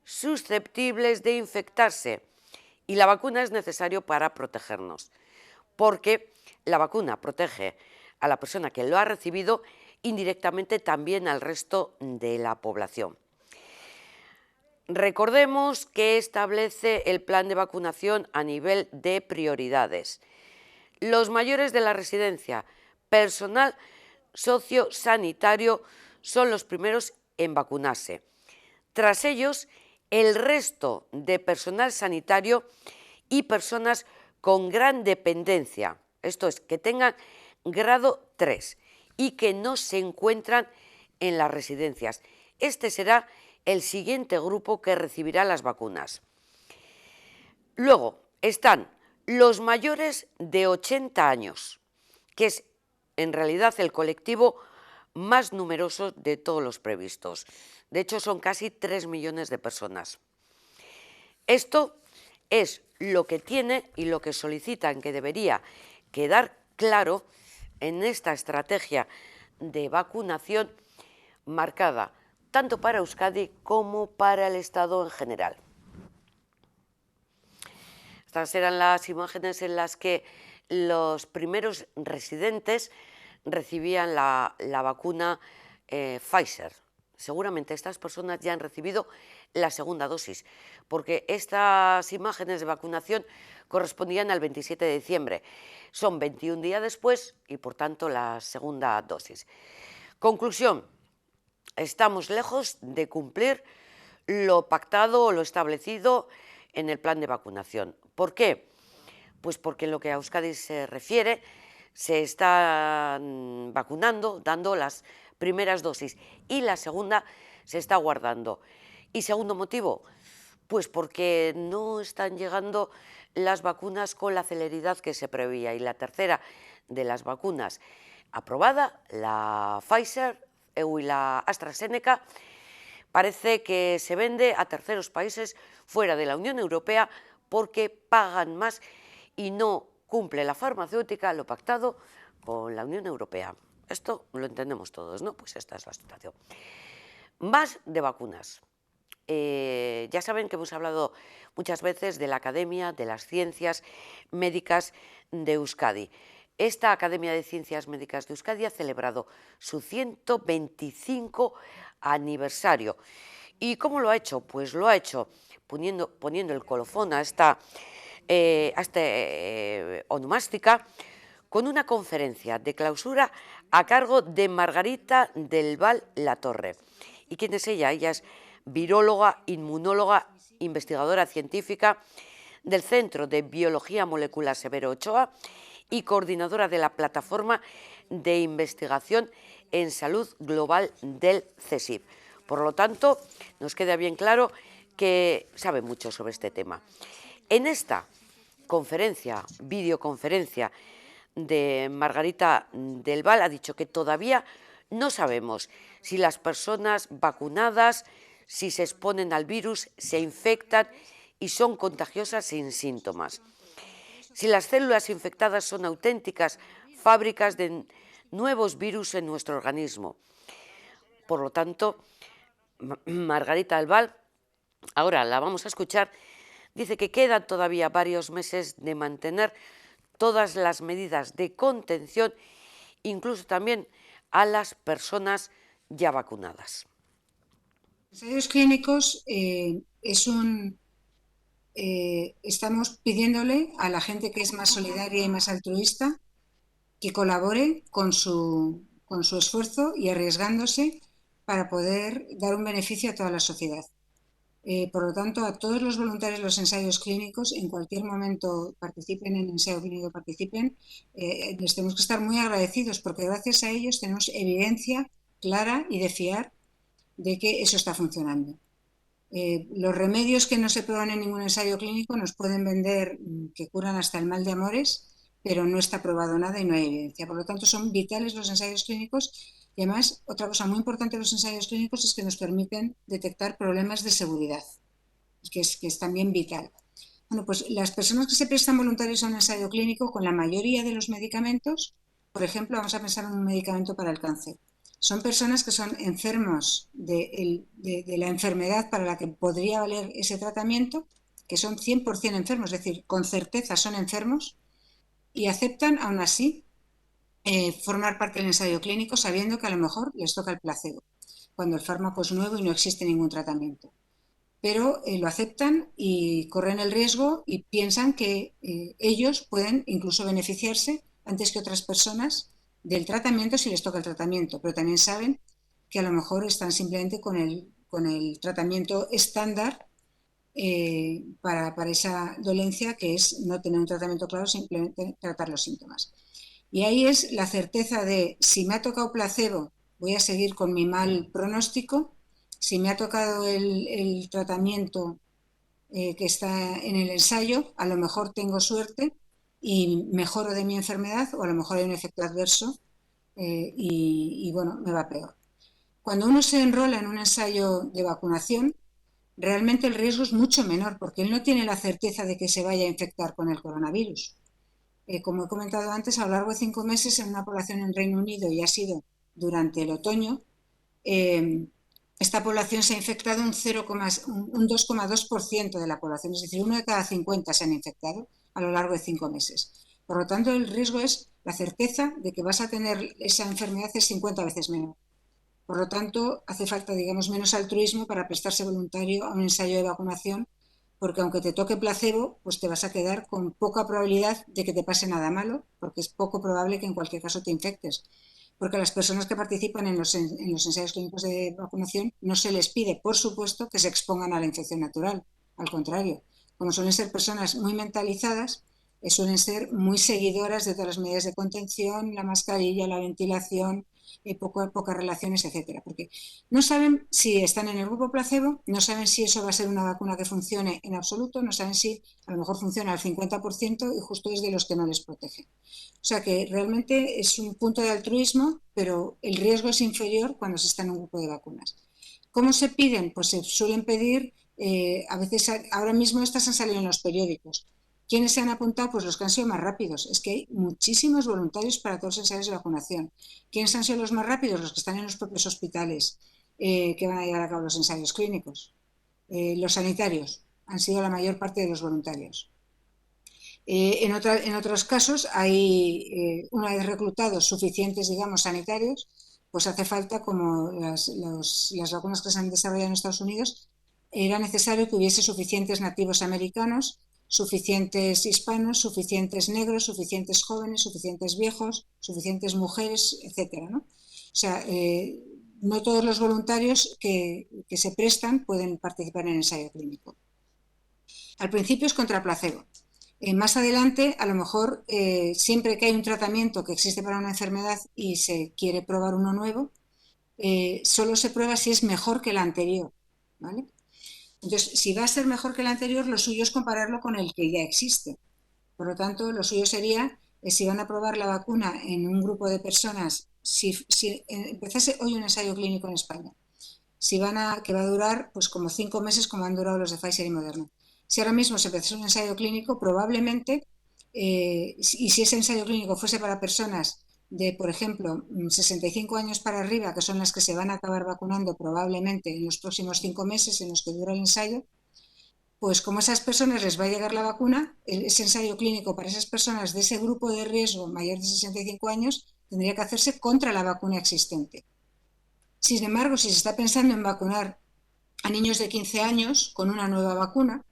susceptibles de infectarse y la vacuna es necesaria para protegernos, porque la vacuna protege a la persona que lo ha recibido indirectamente también al resto de la población. Recordemos que establece el plan de vacunación a nivel de prioridades. Los mayores de la residencia, personal sociosanitario son los primeros en vacunarse. Tras ellos, el resto de personal sanitario y personas con gran dependencia, esto es, que tengan grado 3 y que no se encuentran en las residencias. Este será el siguiente grupo que recibirá las vacunas. Luego están los mayores de 80 años, que es en realidad el colectivo más numeroso de todos los previstos. De hecho, son casi 3 millones de personas. Esto es lo que tiene y lo que solicitan que debería quedar claro en esta estrategia de vacunación marcada tanto para Euskadi como para el Estado en general. Estas eran las imágenes en las que los primeros residentes recibían la vacuna Pfizer. Seguramente estas personas ya han recibido la segunda dosis, porque estas imágenes de vacunación correspondían al 27 de diciembre. Son 21 días después y, por tanto, la segunda dosis. Conclusión: estamos lejos de cumplir lo pactado o lo establecido en el plan de vacunación. ¿Por qué? Pues porque en lo que a Euskadi se refiere, se están vacunando, dando las primeras dosis, y la segunda se está guardando. Y segundo motivo, pues porque no están llegando las vacunas con la celeridad que se preveía. Y la tercera de las vacunas aprobada, la Pfizer y la AstraZeneca, parece que se vende a terceros países fuera de la Unión Europea porque pagan más y no cumple la farmacéutica lo pactado con la Unión Europea. Esto lo entendemos todos, ¿no? Pues esta es la situación. Más de vacunas. Ya saben que hemos hablado muchas veces de la Academia de las Ciencias Médicas de Euskadi. Esta Academia de Ciencias Médicas de Euskadi ha celebrado su 125 aniversario. ¿Y cómo lo ha hecho? Pues lo ha hecho poniendo el colofón a esta onomástica con una conferencia de clausura a cargo de Margarita del Val Latorre. ¿Y quién es ella? Ella es viróloga, inmunóloga, investigadora científica del Centro de Biología Molecular Severo Ochoa y coordinadora de la Plataforma de Investigación en Salud Global del CSIC. Por lo tanto, nos queda bien claro que sabe mucho sobre este tema. En esta conferencia, videoconferencia de Margarita del Val, ha dicho que todavía no sabemos si las personas vacunadas, si se exponen al virus, se infectan y son contagiosas sin síntomas. Si las células infectadas son auténticas fábricas de nuevos virus en nuestro organismo. Por lo tanto, Margarita del Val, ahora la vamos a escuchar, dice que quedan todavía varios meses de mantener todas las medidas de contención, incluso también a las personas ya vacunadas. Ensayos clínicos estamos pidiéndole a la gente que es más solidaria y más altruista que colabore con su esfuerzo y arriesgándose para poder dar un beneficio a toda la sociedad. Por lo tanto, a todos los voluntarios de los ensayos clínicos, en cualquier momento participen en ensayo clínico, les tenemos que estar muy agradecidos porque gracias a ellos tenemos evidencia clara y de fiar de que eso está funcionando. Los remedios que no se prueban en ningún ensayo clínico nos pueden vender que curan hasta el mal de amores, pero no está probado nada y no hay evidencia. Por lo tanto, son vitales los ensayos clínicos y además otra cosa muy importante de los ensayos clínicos es que nos permiten detectar problemas de seguridad, que es también vital. Bueno, pues las personas que se prestan voluntarios a un ensayo clínico con la mayoría de los medicamentos, por ejemplo, vamos a pensar en un medicamento para el cáncer. Son personas que son enfermos de la enfermedad para la que podría valer ese tratamiento, que son 100% enfermos, es decir, con certeza son enfermos y aceptan aún así formar parte del ensayo clínico sabiendo que a lo mejor les toca el placebo, cuando el fármaco es nuevo y no existe ningún tratamiento. Pero lo aceptan y corren el riesgo y piensan que ellos pueden incluso beneficiarse antes que otras personas del tratamiento si les toca el tratamiento, pero también saben que a lo mejor están simplemente con el tratamiento estándar para esa dolencia, que es no tener un tratamiento claro, simplemente tratar los síntomas. Y ahí es la certeza de si me ha tocado placebo, voy a seguir con mi mal pronóstico, si me ha tocado el tratamiento que está en el ensayo, a lo mejor tengo suerte y mejoro de mi enfermedad o a lo mejor hay un efecto adverso y bueno, me va peor. Cuando uno se enrola en un ensayo de vacunación, realmente el riesgo es mucho menor porque él no tiene la certeza de que se vaya a infectar con el coronavirus. Como he comentado antes, a lo largo de 5 meses en una población en Reino Unido, y ha sido durante el otoño, esta población se ha infectado un 2,2% de la población, es decir, 1 de cada 50 se han infectado a lo largo de 5 meses. Por lo tanto, el riesgo es la certeza de que vas a tener esa enfermedad es 50 veces menor. Por lo tanto, hace falta, digamos, menos altruismo para prestarse voluntario a un ensayo de vacunación, porque aunque te toque placebo, pues te vas a quedar con poca probabilidad de que te pase nada malo, porque es poco probable que en cualquier caso te infectes. Porque a las personas que participan en los ensayos clínicos de vacunación no se les pide, por supuesto, que se expongan a la infección natural. Al contrario, como suelen ser personas muy mentalizadas, suelen ser muy seguidoras de todas las medidas de contención, la mascarilla, la ventilación, pocas relaciones, etcétera, porque no saben si están en el grupo placebo, no saben si eso va a ser una vacuna que funcione en absoluto, no saben si a lo mejor funciona al 50% y justo es de los que no les protege. O sea que realmente es un punto de altruismo, pero el riesgo es inferior cuando se está en un grupo de vacunas. ¿Cómo se piden? Pues se suelen pedir, a veces, ahora mismo estas han salido en los periódicos. ¿Quiénes se han apuntado? Pues los que han sido más rápidos. Es que hay muchísimos voluntarios para todos los ensayos de vacunación. ¿Quiénes han sido los más rápidos? Los que están en los propios hospitales que van a llevar a cabo los ensayos clínicos. Los sanitarios han sido la mayor parte de los voluntarios. En otros casos, una vez reclutados suficientes, digamos, sanitarios, pues hace falta, como las vacunas que se han desarrollado en Estados Unidos, era necesario que hubiese suficientes nativos americanos, suficientes hispanos, suficientes negros, suficientes jóvenes, suficientes viejos, suficientes mujeres, etcétera, ¿no? O sea, no todos los voluntarios que se prestan pueden participar en el ensayo clínico. Al principio es contra placebo. Más adelante, a lo mejor, siempre que hay un tratamiento que existe para una enfermedad y se quiere probar uno nuevo, solo se prueba si es mejor que el anterior, ¿vale? Entonces, si va a ser mejor que el anterior, lo suyo es compararlo con el que ya existe. Por lo tanto, lo suyo sería, si van a probar la vacuna en un grupo de personas, si empezase hoy un ensayo clínico en España, que va a durar pues como 5 meses como han durado los de Pfizer y Moderna. Si ahora mismo se empezase un ensayo clínico, probablemente, y si ese ensayo clínico fuese para personas de, por ejemplo, 65 años para arriba, que son las que se van a acabar vacunando probablemente en los próximos 5 meses en los que dura el ensayo, pues como a esas personas les va a llegar la vacuna, ese ensayo clínico para esas personas de ese grupo de riesgo mayor de 65 años tendría que hacerse contra la vacuna existente. Sin embargo, si se está pensando en vacunar a niños de 15 años con una nueva vacuna,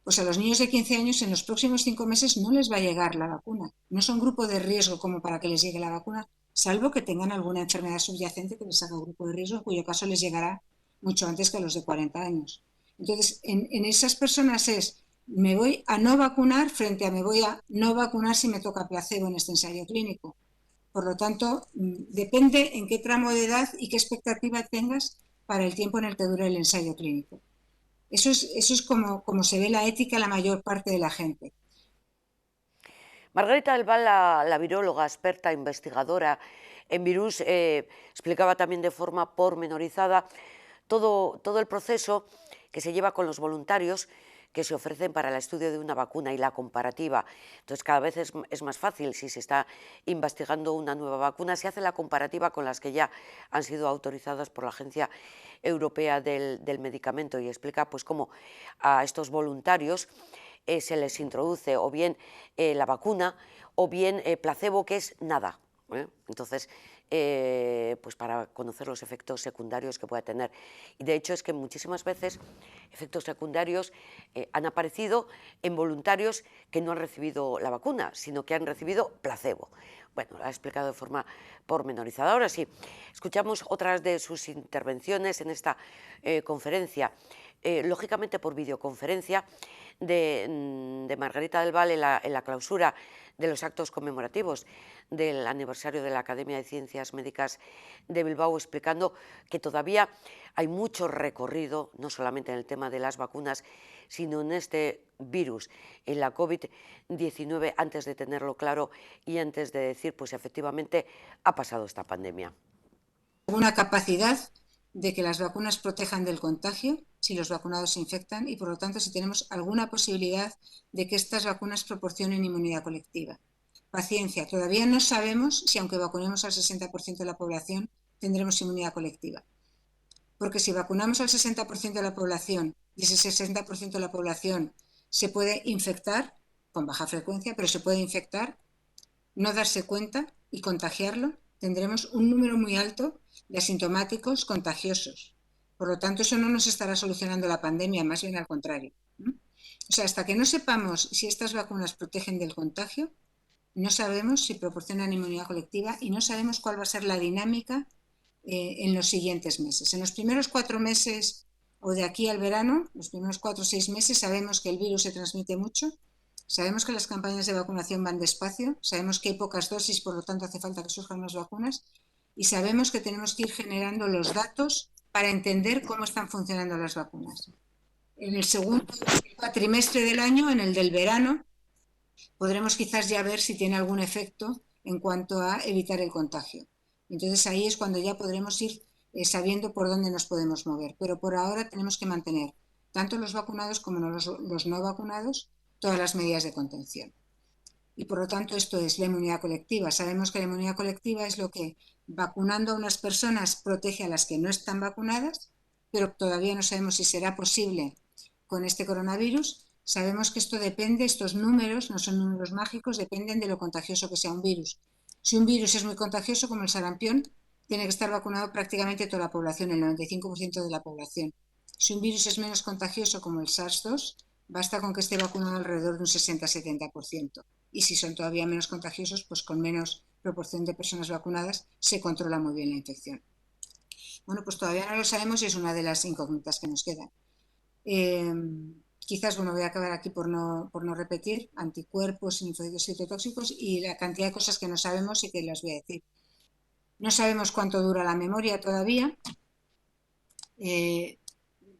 pues a los niños de 15 años en los próximos 5 meses no les va a llegar la vacuna. No son grupo de riesgo como para que les llegue la vacuna, salvo que tengan alguna enfermedad subyacente que les haga grupo de riesgo, en cuyo caso les llegará mucho antes que a los de 40 años. Entonces, en esas personas me voy a no vacunar frente a me voy a no vacunar si me toca placebo en este ensayo clínico. Por lo tanto, depende en qué tramo de edad y qué expectativa tengas para el tiempo en el que dure el ensayo clínico. Eso es como se ve la ética la mayor parte de la gente. Margarita del Val, la viróloga, experta, investigadora en virus, explicaba también de forma pormenorizada todo el proceso que se lleva con los voluntarios que se ofrecen para el estudio de una vacuna y la comparativa. Entonces, cada vez es más fácil, si se está investigando una nueva vacuna, se hace la comparativa con las que ya han sido autorizadas por la Agencia Europea del Medicamento, y explica pues cómo a estos voluntarios se les introduce o bien la vacuna o bien placebo, que es nada. Entonces, pues para conocer los efectos secundarios que pueda tener. Y de hecho es que muchísimas veces efectos secundarios han aparecido en voluntarios que no han recibido la vacuna, sino que han recibido placebo. Bueno, lo ha explicado de forma pormenorizada. Ahora sí, escuchamos otras de sus intervenciones en esta conferencia, lógicamente por videoconferencia, de Margarita del Val en la clausura de los actos conmemorativos del aniversario de la Academia de Ciencias Médicas de Bilbao, explicando que todavía hay mucho recorrido, no solamente en el tema de las vacunas, sino en este virus, en la COVID-19, antes de tenerlo claro y antes de decir, pues efectivamente ha pasado esta pandemia. Una capacidad de que las vacunas protejan del contagio si los vacunados se infectan y, por lo tanto, si tenemos alguna posibilidad de que estas vacunas proporcionen inmunidad colectiva. Paciencia, todavía no sabemos si, aunque vacunemos al 60% de la población, tendremos inmunidad colectiva. Porque si vacunamos al 60% de la población y ese 60% de la población se puede infectar, con baja frecuencia, pero se puede infectar, no darse cuenta y contagiarlo, tendremos un número muy alto de asintomáticos contagiosos. Por lo tanto, eso no nos estará solucionando la pandemia, más bien al contrario. O sea, hasta que no sepamos si estas vacunas protegen del contagio, no sabemos si proporcionan inmunidad colectiva y no sabemos cuál va a ser la dinámica en los siguientes meses. En los primeros 4 meses o de aquí al verano, los primeros 4 o 6 meses, sabemos que el virus se transmite mucho, sabemos que las campañas de vacunación van despacio, sabemos que hay pocas dosis, por lo tanto hace falta que surjan más vacunas y sabemos que tenemos que ir generando los datos para entender cómo están funcionando las vacunas. En el segundo cuatrimestre del año, en el del verano, podremos quizás ya ver si tiene algún efecto en cuanto a evitar el contagio. Entonces ahí es cuando ya podremos ir sabiendo por dónde nos podemos mover. Pero por ahora tenemos que mantener, tanto los vacunados como los no vacunados, todas las medidas de contención. Y por lo tanto esto es la inmunidad colectiva. Sabemos que la inmunidad colectiva es lo que, vacunando a unas personas, protege a las que no están vacunadas, pero todavía no sabemos si será posible con este coronavirus. Sabemos que esto depende, estos números no son números mágicos, dependen de lo contagioso que sea un virus. Si un virus es muy contagioso, como el sarampión, tiene que estar vacunado prácticamente toda la población, el 95% de la población. Si un virus es menos contagioso, como el SARS-2, basta con que esté vacunado alrededor de un 60-70%. Y si son todavía menos contagiosos, pues con menos proporción de personas vacunadas se controla muy bien la infección. Bueno, pues todavía no lo sabemos y es una de las incógnitas que nos quedan. Quizás, bueno, voy a acabar aquí por no repetir, anticuerpos, linfocitos citotóxicos y la cantidad de cosas que no sabemos y que las voy a decir. No sabemos cuánto dura la memoria todavía,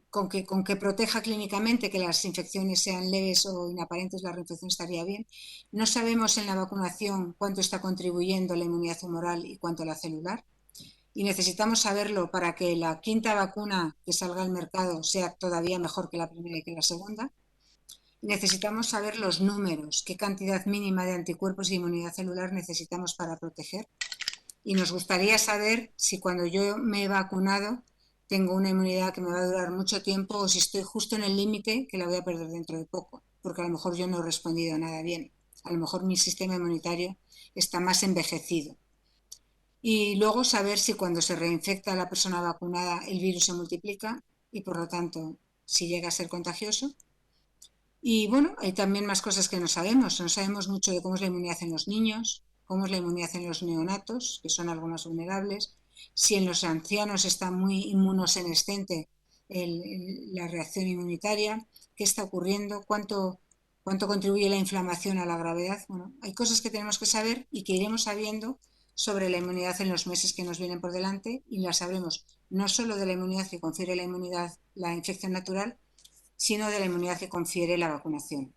con que proteja clínicamente, que las infecciones sean leves o inaparentes, la reinfección estaría bien. No sabemos en la vacunación cuánto está contribuyendo la inmunidad humoral y cuánto la celular. Y necesitamos saberlo para que la quinta vacuna que salga al mercado sea todavía mejor que la primera y que la segunda. Y necesitamos saber los números, qué cantidad mínima de anticuerpos y inmunidad celular necesitamos para proteger. Y nos gustaría saber si cuando yo me he vacunado tengo una inmunidad que me va a durar mucho tiempo o si estoy justo en el límite que la voy a perder dentro de poco, porque a lo mejor yo no he respondido nada bien. A lo mejor mi sistema inmunitario está más envejecido. Y luego saber si cuando se reinfecta a la persona vacunada el virus se multiplica y por lo tanto si llega a ser contagioso. Y bueno, hay también más cosas que no sabemos. No sabemos mucho de cómo es la inmunidad en los niños, cómo es la inmunidad en los neonatos, que son algunos vulnerables, si en los ancianos está muy inmunosenescente la reacción inmunitaria, qué está ocurriendo, cuánto contribuye la inflamación a la gravedad. Bueno, hay cosas que tenemos que saber y que iremos sabiendo sobre la inmunidad en los meses que nos vienen por delante y las sabremos no solo de la inmunidad que confiere la inmunidad, la infección natural, sino de la inmunidad que confiere la vacunación.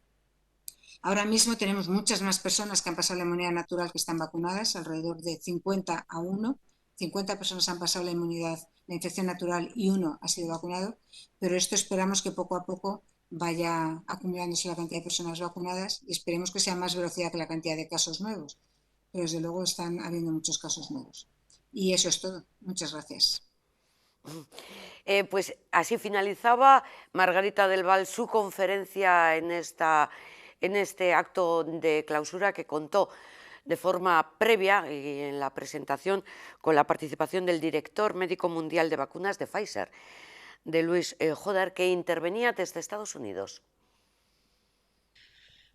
Ahora mismo tenemos muchas más personas que han pasado la inmunidad natural que están vacunadas, alrededor de 50 a 1. 50 personas han pasado la inmunidad, la infección natural y 1 ha sido vacunado, pero esto esperamos que poco a poco vaya acumulándose la cantidad de personas vacunadas y esperemos que sea más velocidad que la cantidad de casos nuevos. Pero desde luego están habiendo muchos casos nuevos. Y eso es todo. Muchas gracias. Pues así finalizaba Margarita del Val su conferencia en este acto de clausura que contó de forma previa y en la presentación con la participación del director médico mundial de vacunas de Pfizer, de Luis Jodar, que intervenía desde Estados Unidos.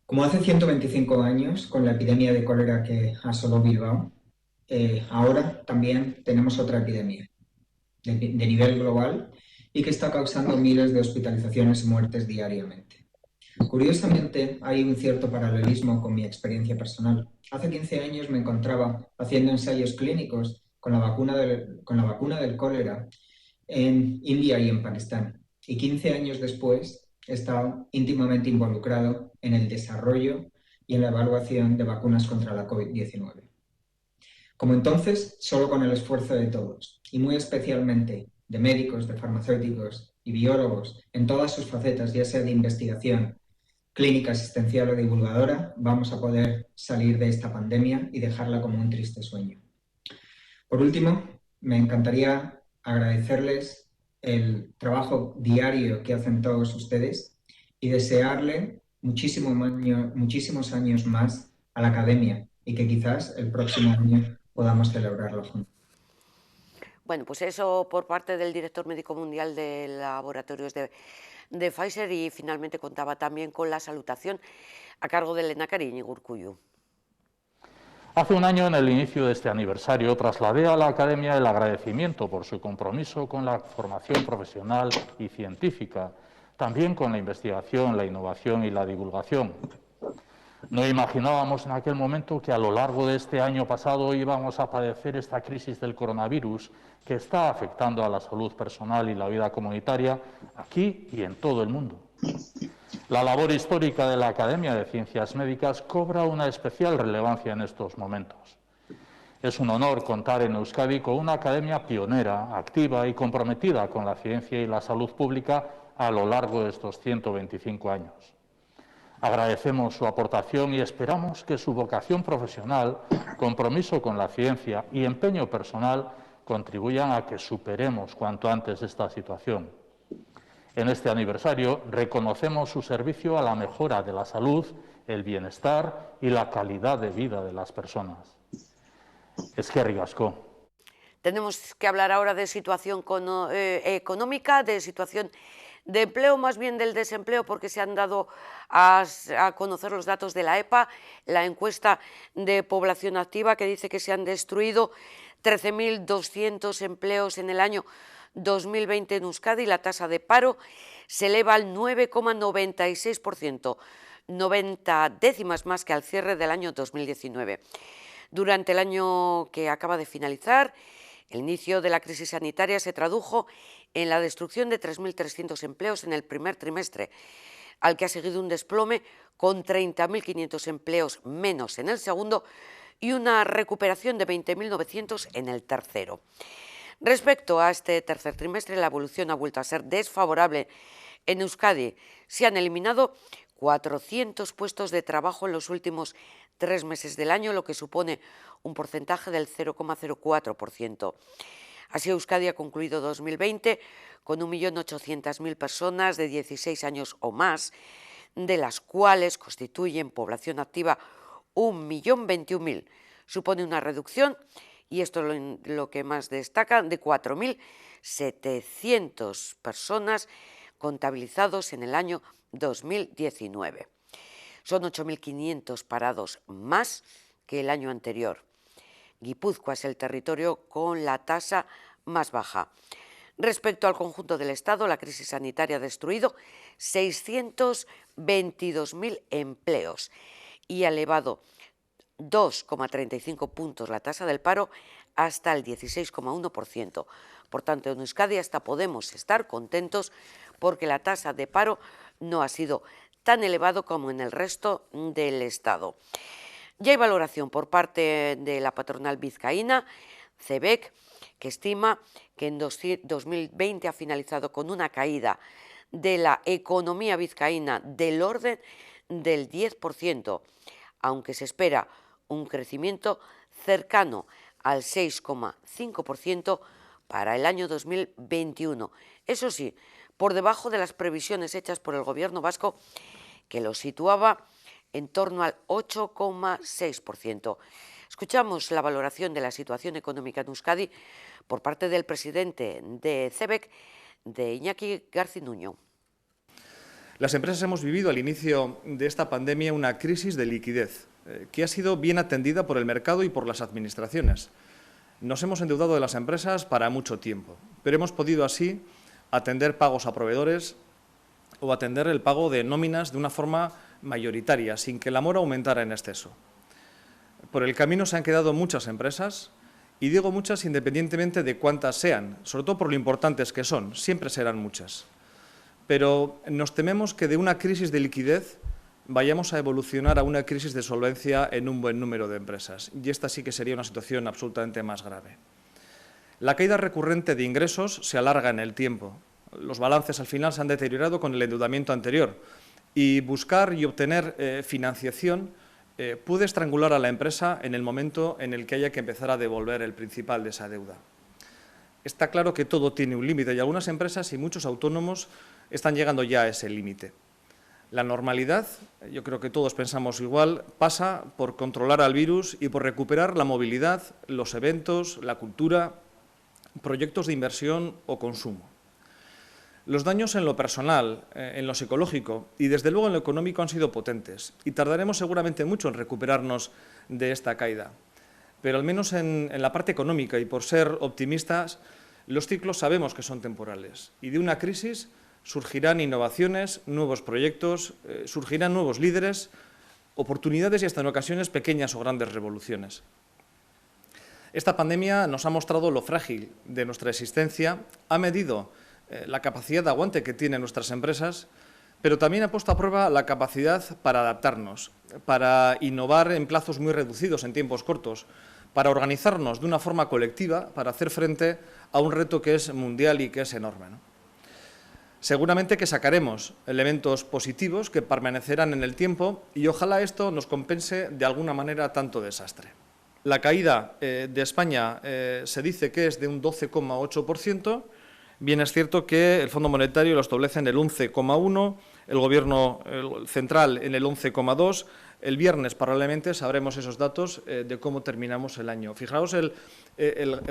Como hace 125 años, con la epidemia de cólera que asoló Bilbao, ahora también tenemos otra epidemia de nivel global y que está causando miles de hospitalizaciones y muertes diariamente. Curiosamente, hay un cierto paralelismo con mi experiencia personal. Hace 15 años me encontraba haciendo ensayos clínicos con la vacuna del cólera en India y en Pakistán. Y 15 años después he estado íntimamente involucrado en el desarrollo y en la evaluación de vacunas contra la COVID-19. Como entonces, solo con el esfuerzo de todos, y muy especialmente de médicos, de farmacéuticos y biólogos en todas sus facetas, ya sea de investigación, clínica, asistencial o divulgadora, vamos a poder salir de esta pandemia y dejarla como un triste sueño. Por último, me encantaría agradecerles el trabajo diario que hacen todos ustedes y desearle muchísimos años más a la Academia y que quizás el próximo año podamos celebrarlo juntos. Bueno, pues eso por parte del director médico mundial de laboratorios de Pfizer, y finalmente contaba también con la salutación a cargo de Lehendakari Iñigo Urkullu. Hace un año, en el inicio de este aniversario, trasladé a la Academia el agradecimiento por su compromiso con la formación profesional y científica, también con la investigación, la innovación y la divulgación. No imaginábamos en aquel momento que a lo largo de este año pasado íbamos a padecer esta crisis del coronavirus que está afectando a la salud personal y la vida comunitaria aquí y en todo el mundo. La labor histórica de la Academia de Ciencias Médicas cobra una especial relevancia en estos momentos. Es un honor contar en Euskadi con una academia pionera, activa y comprometida con la ciencia y la salud pública a lo largo de estos 125 años. Agradecemos su aportación y esperamos que su vocación profesional, compromiso con la ciencia y empeño personal contribuyan a que superemos cuanto antes esta situación. En este aniversario reconocemos su servicio a la mejora de la salud, el bienestar y la calidad de vida de las personas. Eskerrik asko. Tenemos que hablar ahora de situación económica, de situación de empleo, más bien del desempleo, porque se han dado a conocer los datos de la EPA, la encuesta de población activa, que dice que se han destruido 13.200 empleos en el año 2020 en Euskadi. La tasa de paro se eleva al 9,96%, 90 décimas más que al cierre del año 2019. Durante el año que acaba de finalizar, el inicio de la crisis sanitaria se tradujo en la destrucción de 3.300 empleos en el primer trimestre, al que ha seguido un desplome con 30.500 empleos menos en el segundo y una recuperación de 20.900 en el tercero. Respecto a este tercer trimestre, la evolución ha vuelto a ser desfavorable. En Euskadi se han eliminado 400 puestos de trabajo en los últimos 3 meses del año, lo que supone un porcentaje del 0,04%. Así, Euskadi ha concluido 2020 con 1.800.000 personas de 16 años o más, de las cuales constituyen población activa 1.021.000. Supone una reducción, y esto es lo que más destaca, de 4.700 personas contabilizados en el año 2019. Son 8.500 parados más que el año anterior. Guipúzcoa es el territorio con la tasa más baja. Respecto al conjunto del Estado, la crisis sanitaria ha destruido 622.000 empleos y ha elevado 2,35 puntos la tasa del paro hasta el 16,1%. Por tanto, en Euskadi hasta podemos estar contentos porque la tasa de paro no ha sido tan elevado como en el resto del Estado. Ya hay valoración por parte de la patronal vizcaína, CEBEC, que estima que en 2020 ha finalizado con una caída de la economía vizcaína del orden del 10%, aunque se espera un crecimiento cercano al 6,5% para el año 2021. Eso sí, por debajo de las previsiones hechas por el Gobierno vasco, que lo situaba en torno al 8,6%. Escuchamos la valoración de la situación económica en Euskadi por parte del presidente de CEBEC, de Iñaki Garcinuño. Las empresas hemos vivido al inicio de esta pandemia una crisis de liquidez que ha sido bien atendida por el mercado y por las administraciones. Nos hemos endeudado de las empresas para mucho tiempo, pero hemos podido así atender pagos a proveedores o atender el pago de nóminas de una forma mayoritaria, sin que la mora aumentara en exceso. Por el camino se han quedado muchas empresas, y digo muchas independientemente de cuántas sean, sobre todo por lo importantes que son, siempre serán muchas. Pero nos tememos que de una crisis de liquidez vayamos a evolucionar a una crisis de solvencia en un buen número de empresas, y esta sí que sería una situación absolutamente más grave. La caída recurrente de ingresos se alarga en el tiempo. Los balances al final se han deteriorado con el endeudamiento anterior y buscar y obtener financiación puede estrangular a la empresa en el momento en el que haya que empezar a devolver el principal de esa deuda. Está claro que todo tiene un límite y algunas empresas y muchos autónomos están llegando ya a ese límite. La normalidad, yo creo que todos pensamos igual, pasa por controlar al virus y por recuperar la movilidad, los eventos, la cultura, proyectos de inversión o consumo. Los daños en lo personal, en lo psicológico y desde luego en lo económico han sido potentes y tardaremos seguramente mucho en recuperarnos de esta caída. Pero al menos en la parte económica y por ser optimistas, los ciclos sabemos que son temporales y de una crisis surgirán innovaciones, nuevos proyectos, surgirán nuevos líderes, oportunidades y hasta en ocasiones pequeñas o grandes revoluciones. Esta pandemia nos ha mostrado lo frágil de nuestra existencia, ha medido la capacidad de aguante que tienen nuestras empresas, pero también ha puesto a prueba la capacidad para adaptarnos, para innovar en plazos muy reducidos, en tiempos cortos, para organizarnos de una forma colectiva, para hacer frente a un reto que es mundial y que es enorme, ¿no? Seguramente que sacaremos elementos positivos que permanecerán en el tiempo y ojalá esto nos compense de alguna manera tanto desastre. La caída de España se dice que es de un 12,8%, bien es cierto que el Fondo Monetario lo establece en el 11,1%, el Gobierno central en el 11,2%, el viernes probablemente sabremos esos datos de cómo terminamos el año. Fijaos el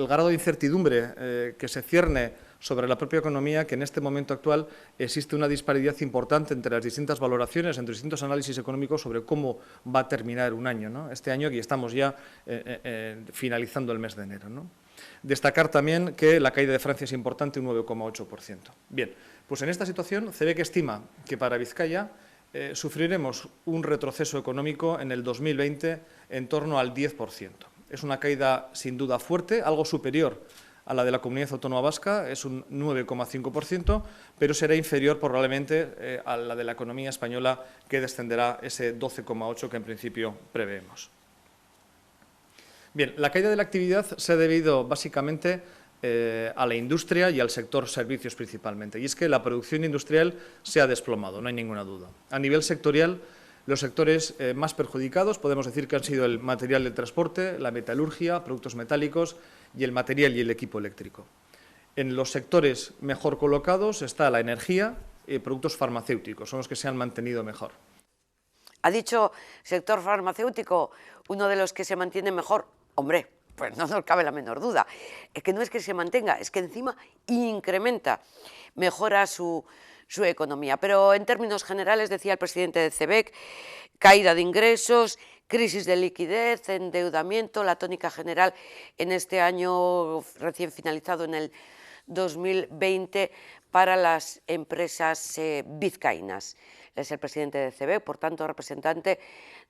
grado de incertidumbre que se cierne sobre la propia economía, que en este momento actual existe una disparidad importante entre las distintas valoraciones, entre distintos análisis económicos sobre cómo va a terminar un año, ¿no? Este año aquí estamos ya finalizando el mes de enero, ¿no? Destacar también que la caída de Francia es importante, un 9,8%. Bien, pues en esta situación CEBEC estima que para Vizcaya sufriremos un retroceso económico en el 2020 en torno al 10%. Es una caída sin duda fuerte, algo superior a la de la Comunidad Autónoma Vasca, es un 9,5%, pero será inferior probablemente a la de la economía española, que descenderá ese 12,8% que en principio preveemos. Bien, la caída de la actividad se ha debido básicamente a la industria y al sector servicios principalmente, y es que la producción industrial se ha desplomado, no hay ninguna duda. A nivel sectorial, los sectores más perjudicados podemos decir que han sido el material de transporte, la metalurgia, productos metálicos y el material y el equipo eléctrico. En los sectores mejor colocados está la energía y productos farmacéuticos, son los que se han mantenido mejor. Ha dicho sector farmacéutico, uno de los que se mantiene mejor. Hombre, pues no nos cabe la menor duda. Es que no es que se mantenga, es que encima incrementa, mejora su economía. Pero en términos generales, decía el presidente de CEBEC, caída de ingresos, crisis de liquidez, endeudamiento, la tónica general en este año recién finalizado en el 2020 para las empresas vizcaínas. Es el presidente de CEBEC, por tanto representante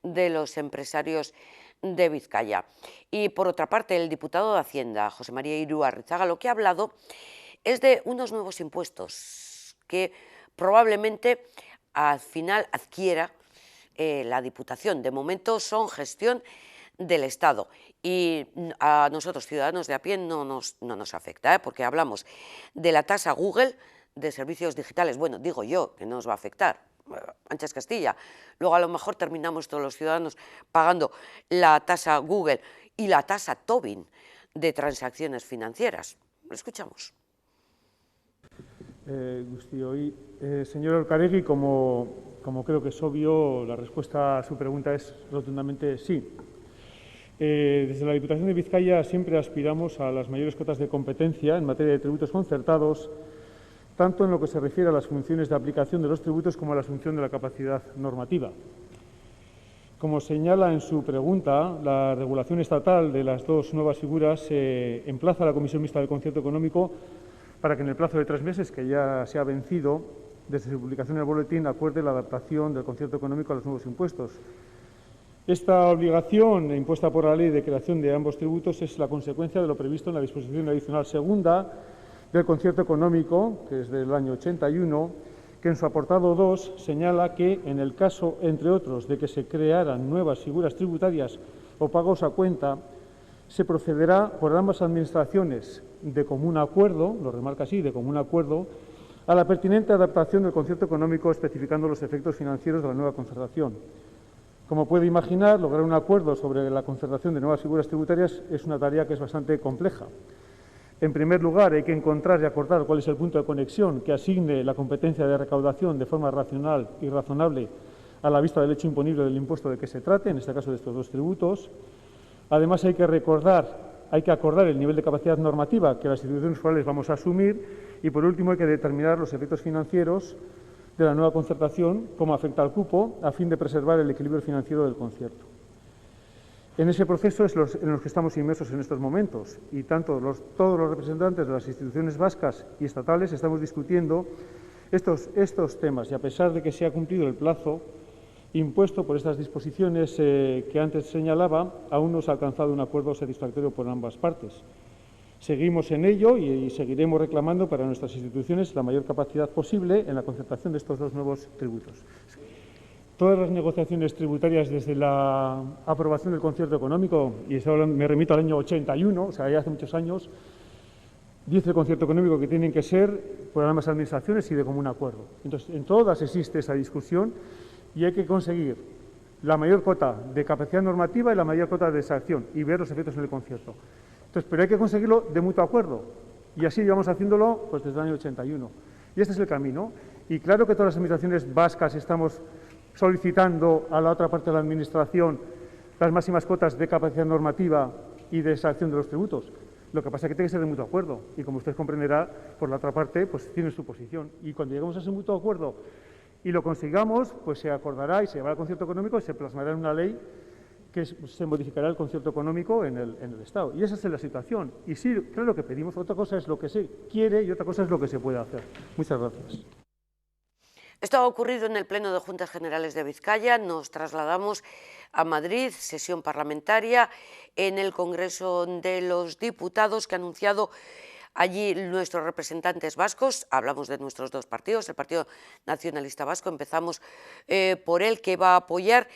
de los empresarios de Vizcaya. Y por otra parte, el diputado de Hacienda, José María Iruarrizaga, lo que ha hablado es de unos nuevos impuestos que probablemente al final adquiera la Diputación. De momento son gestión del Estado y a nosotros, ciudadanos de a pie, no nos afecta, porque hablamos de la tasa Google de servicios digitales. Bueno, digo yo que no nos va a afectar, anchas Castilla. Luego a lo mejor terminamos todos los ciudadanos pagando la tasa Google y la tasa Tobin de transacciones financieras. Lo escuchamos. Señor Orcaregui, como creo que es obvio, la respuesta a su pregunta es rotundamente sí. Desde la Diputación de Vizcaya siempre aspiramos a las mayores cotas de competencia en materia de tributos concertados, tanto en lo que se refiere a las funciones de aplicación de los tributos como a la asunción de la capacidad normativa. Como señala en su pregunta, la regulación estatal de las dos nuevas figuras emplaza a la Comisión Mixta del Concierto Económico para que en el plazo de 3 meses, que ya se ha vencido, desde su publicación en el boletín, acuerde la adaptación del concierto económico a los nuevos impuestos. Esta obligación impuesta por la Ley de creación de ambos tributos es la consecuencia de lo previsto en la disposición adicional segunda del concierto económico, que es del año 81, que en su apartado 2 señala que en el caso, entre otros, de que se crearan nuevas figuras tributarias o pagos a cuenta, se procederá por ambas administraciones de común acuerdo, lo remarca así, de común acuerdo, a la pertinente adaptación del concierto económico especificando los efectos financieros de la nueva concertación. Como puede imaginar, lograr un acuerdo sobre la concertación de nuevas figuras tributarias es una tarea que es bastante compleja. En primer lugar, hay que encontrar y acordar cuál es el punto de conexión que asigne la competencia de recaudación de forma racional y razonable a la vista del hecho imponible del impuesto de que se trate, en este caso de estos dos tributos. Además, hay que acordar el nivel de capacidad normativa que las instituciones forales vamos a asumir y, por último, hay que determinar los efectos financieros de la nueva concertación, cómo afecta al cupo, a fin de preservar el equilibrio financiero del concierto. En ese proceso es en los que estamos inmersos en estos momentos y todos los representantes de las instituciones vascas y estatales estamos discutiendo estos temas y, a pesar de que se ha cumplido el plazo impuesto por estas disposiciones que antes señalaba, aún no se ha alcanzado un acuerdo satisfactorio por ambas partes. Seguimos en ello y seguiremos reclamando para nuestras instituciones la mayor capacidad posible en la concertación de estos dos nuevos tributos. Todas las negociaciones tributarias desde la aprobación del concierto económico, y me remito al año 81, o sea, ya hace muchos años, dice el concierto económico que tienen que ser por ambas administraciones y de común acuerdo. Entonces, en todas existe esa discusión y hay que conseguir la mayor cota de capacidad normativa y la mayor cota de exacción y ver los efectos en el concierto. Entonces, pero hay que conseguirlo de mutuo acuerdo y así llevamos haciéndolo pues, desde el año 81. Y este es el camino. Y claro que todas las administraciones vascas estamos solicitando a la otra parte de la administración las máximas cotas de capacidad normativa y de exacción de los tributos. Lo que pasa es que tiene que ser de mutuo acuerdo y, como usted comprenderá, por la otra parte pues tiene su posición. Y cuando lleguemos a ese mutuo acuerdo y lo consigamos, pues se acordará y se llevará al concierto económico y se plasmará en una ley que se modificará el concierto económico en el Estado. Y esa es la situación. Y sí, claro que pedimos, otra cosa es lo que se quiere y otra cosa es lo que se puede hacer. Muchas gracias. Esto ha ocurrido en el Pleno de Juntas Generales de Vizcaya. Nos trasladamos a Madrid, sesión parlamentaria, en el Congreso de los Diputados, que ha anunciado allí nuestros representantes vascos. Hablamos de nuestros dos partidos, el Partido Nacionalista Vasco, empezamos por el que va a apoyar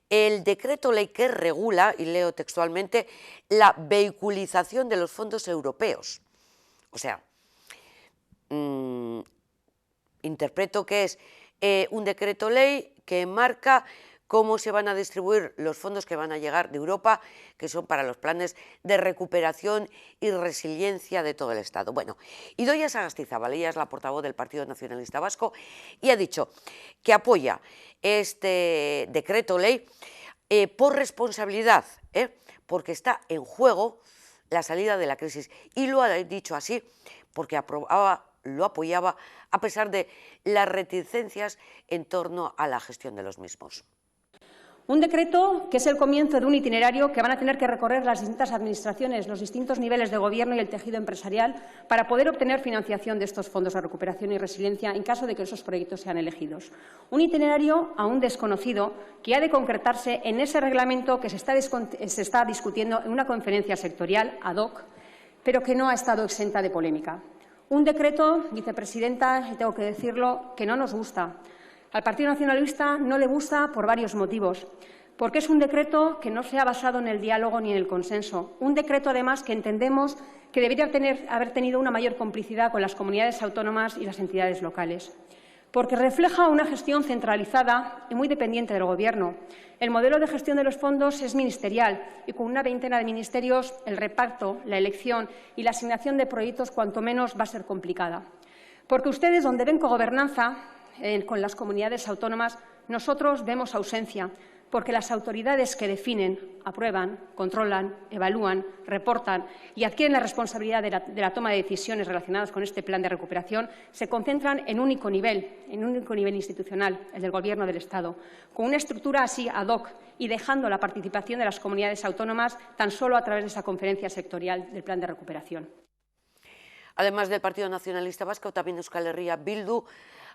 el decreto ley que regula, y leo textualmente, la vehiculización de los fondos europeos. O sea, interpreto que es un decreto ley que marca cómo se van a distribuir los fondos que van a llegar de Europa, que son para los planes de recuperación y resiliencia de todo el Estado. Bueno, Idoia Sagastizábal, ella es la portavoz del Partido Nacionalista Vasco, y ha dicho que apoya este decreto ley por responsabilidad, porque está en juego la salida de la crisis, y lo ha dicho así porque lo apoyaba a pesar de las reticencias en torno a la gestión de los mismos. Un decreto que es el comienzo de un itinerario que van a tener que recorrer las distintas administraciones, los distintos niveles de gobierno y el tejido empresarial para poder obtener financiación de estos fondos de recuperación y resiliencia en caso de que esos proyectos sean elegidos. Un itinerario aún desconocido que ha de concretarse en ese reglamento que se está discutiendo en una conferencia sectorial ad hoc, pero que no ha estado exenta de polémica. Un decreto, vicepresidenta, y tengo que decirlo, que no nos gusta. Al Partido Nacionalista no le gusta por varios motivos, porque es un decreto que no se ha basado en el diálogo ni en el consenso. Un decreto, además, que entendemos que debería haber tenido una mayor complicidad con las comunidades autónomas y las entidades locales. Porque refleja una gestión centralizada y muy dependiente del Gobierno. El modelo de gestión de los fondos es ministerial y con una veintena de ministerios el reparto, la elección y la asignación de proyectos cuanto menos va a ser complicada. Porque ustedes, donde ven cogobernanza con las comunidades autónomas, nosotros vemos ausencia, porque las autoridades que definen, aprueban, controlan, evalúan, reportan y adquieren la responsabilidad de la toma de decisiones relacionadas con este plan de recuperación se concentran en un único nivel institucional, el del Gobierno del Estado, con una estructura así ad hoc y dejando la participación de las comunidades autónomas tan solo a través de esa conferencia sectorial del plan de recuperación. Además del Partido Nacionalista Vasco, también Euskal Herria Bildu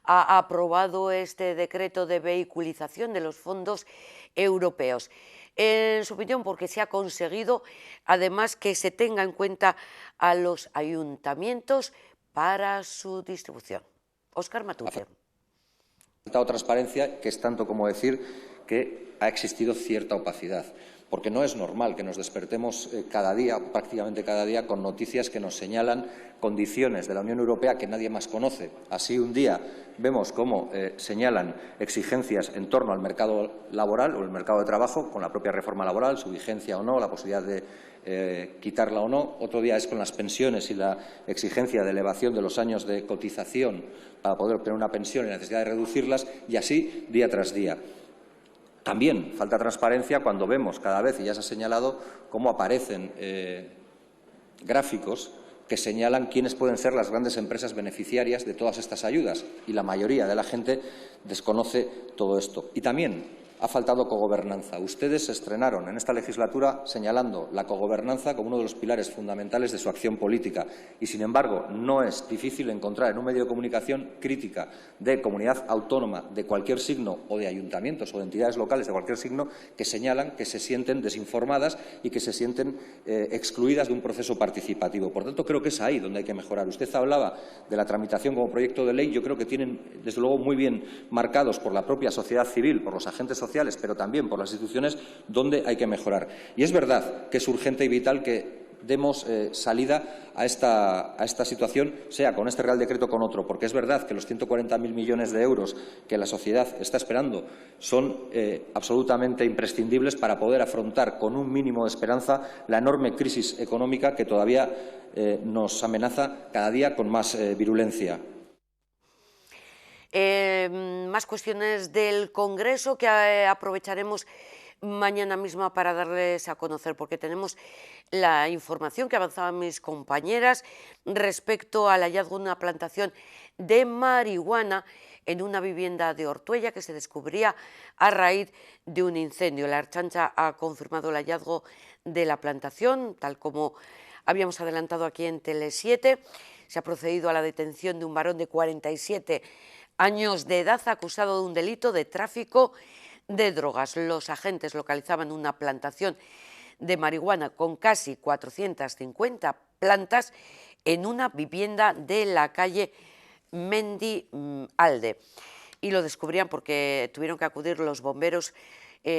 ha aprobado este decreto de vehiculización de los fondos europeos. En su opinión, porque se ha conseguido, además, que se tenga en cuenta a los ayuntamientos para su distribución. Óscar Matute. Ha faltado transparencia, que es tanto como decir que ha existido cierta opacidad. porque no es normal que nos despertemos cada día, prácticamente cada día, con noticias que nos señalan condiciones de la Unión Europea que nadie más conoce. Así, un día vemos cómo señalan exigencias en torno al mercado laboral o el mercado de trabajo, con la propia reforma laboral, su vigencia o no, la posibilidad de quitarla o no. Otro día es con las pensiones y la exigencia de elevación de los años de cotización para poder obtener una pensión y la necesidad de reducirlas, y así día tras día. También falta transparencia cuando vemos cada vez, y ya se ha señalado, cómo aparecen gráficos que señalan quiénes pueden ser las grandes empresas beneficiarias de todas estas ayudas, y la mayoría de la gente desconoce todo esto. Y también ha faltado cogobernanza. Ustedes se estrenaron en esta legislatura señalando la cogobernanza como uno de los pilares fundamentales de su acción política y, sin embargo, no es difícil encontrar en un medio de comunicación crítica de comunidad autónoma de cualquier signo o de ayuntamientos o de entidades locales de cualquier signo que señalan que se sienten desinformadas y que se sienten excluidas de un proceso participativo. Por tanto, creo que es ahí donde hay que mejorar. Usted hablaba de la tramitación como proyecto de ley. Yo creo que tienen, desde luego, muy bien marcados por la propia sociedad civil, por los agentes sociales, pero también por las instituciones, donde hay que mejorar. Y es verdad que es urgente y vital que demos salida a esta situación, sea con este Real Decreto o con otro, porque es verdad que los 140.000 millones de euros que la sociedad está esperando son absolutamente imprescindibles para poder afrontar con un mínimo de esperanza la enorme crisis económica que todavía nos amenaza cada día con más virulencia. Más cuestiones del Congreso que aprovecharemos mañana misma para darles a conocer, porque tenemos la información que avanzaban mis compañeras respecto al hallazgo de una plantación de marihuana en una vivienda de Ortuella que se descubría a raíz de un incendio. La Ertzaintza ha confirmado el hallazgo de la plantación, tal como habíamos adelantado aquí en Tele7. Se ha procedido a la detención de un varón de 47 años de edad acusado de un delito de tráfico de drogas. Los agentes localizaban una plantación de marihuana con casi 450 plantas en una vivienda de la calle Mendi Alde, y lo descubrían porque tuvieron que acudir los bomberos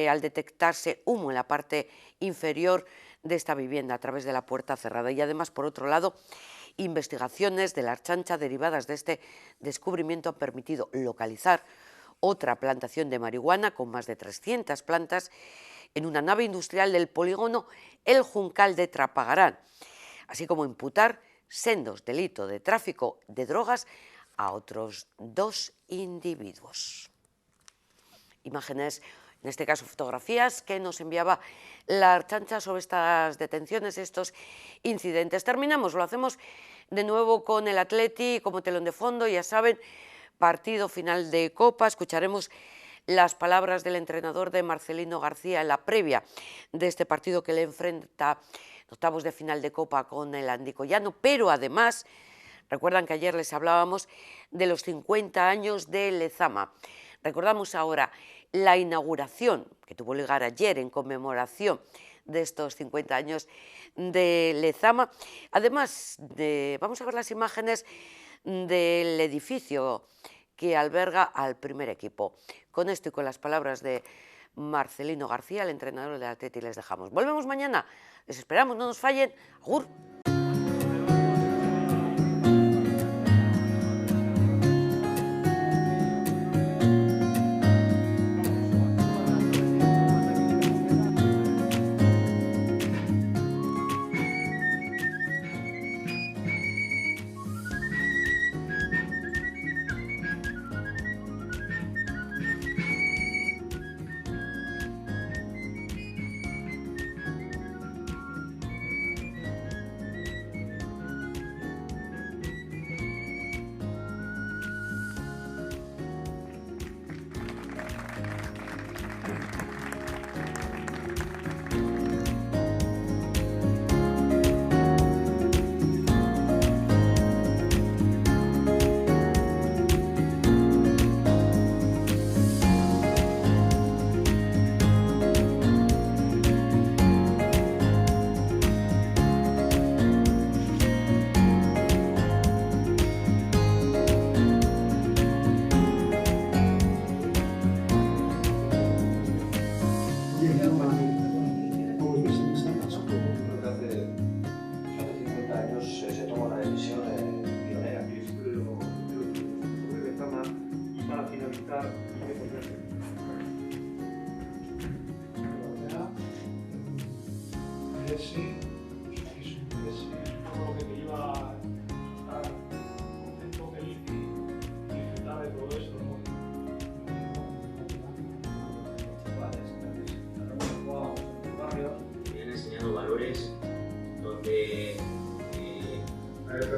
al detectarse humo en la parte inferior de esta vivienda a través de la puerta cerrada. Y además, por otro lado, investigaciones de la Ertzaintza derivadas de este descubrimiento han permitido localizar otra plantación de marihuana con más de 300 plantas en una nave industrial del polígono El Juncal de Trapagarán, así como imputar sendos delitos de tráfico de drogas a otros 2 individuos. Imágenes, en este caso fotografías, que nos enviaba la Ertzaintza sobre estas detenciones, estos incidentes. Terminamos, lo hacemos de nuevo con el Atleti como telón de fondo, ya saben, partido final de Copa. Escucharemos las palabras del entrenador de Marcelino García en la previa de este partido que le enfrenta en octavos de final de Copa con el Andicoyano, pero además, recuerdan que ayer les hablábamos de los 50 años de Lezama. Recordamos ahora la inauguración que tuvo lugar ayer en conmemoración de estos 50 años de Lezama. Además, vamos a ver las imágenes del edificio que alberga al primer equipo. Con esto y con las palabras de Marcelino García, el entrenador del Atleti, les dejamos. Volvemos mañana, les esperamos, no nos fallen. Agur.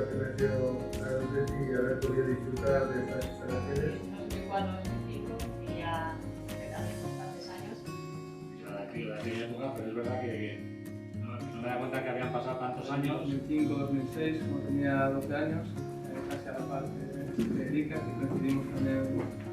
haberte conocido a Josep y haber podido disfrutar de estas instalaciones. Yo cuando me pico y ya hace bastantes años. Yo de aquella época, pero es verdad que no me da cuenta que habían pasado tantos años. 2005, 2006, cuando tenía 12 años, casi a la par de Erika, que coincidimos también.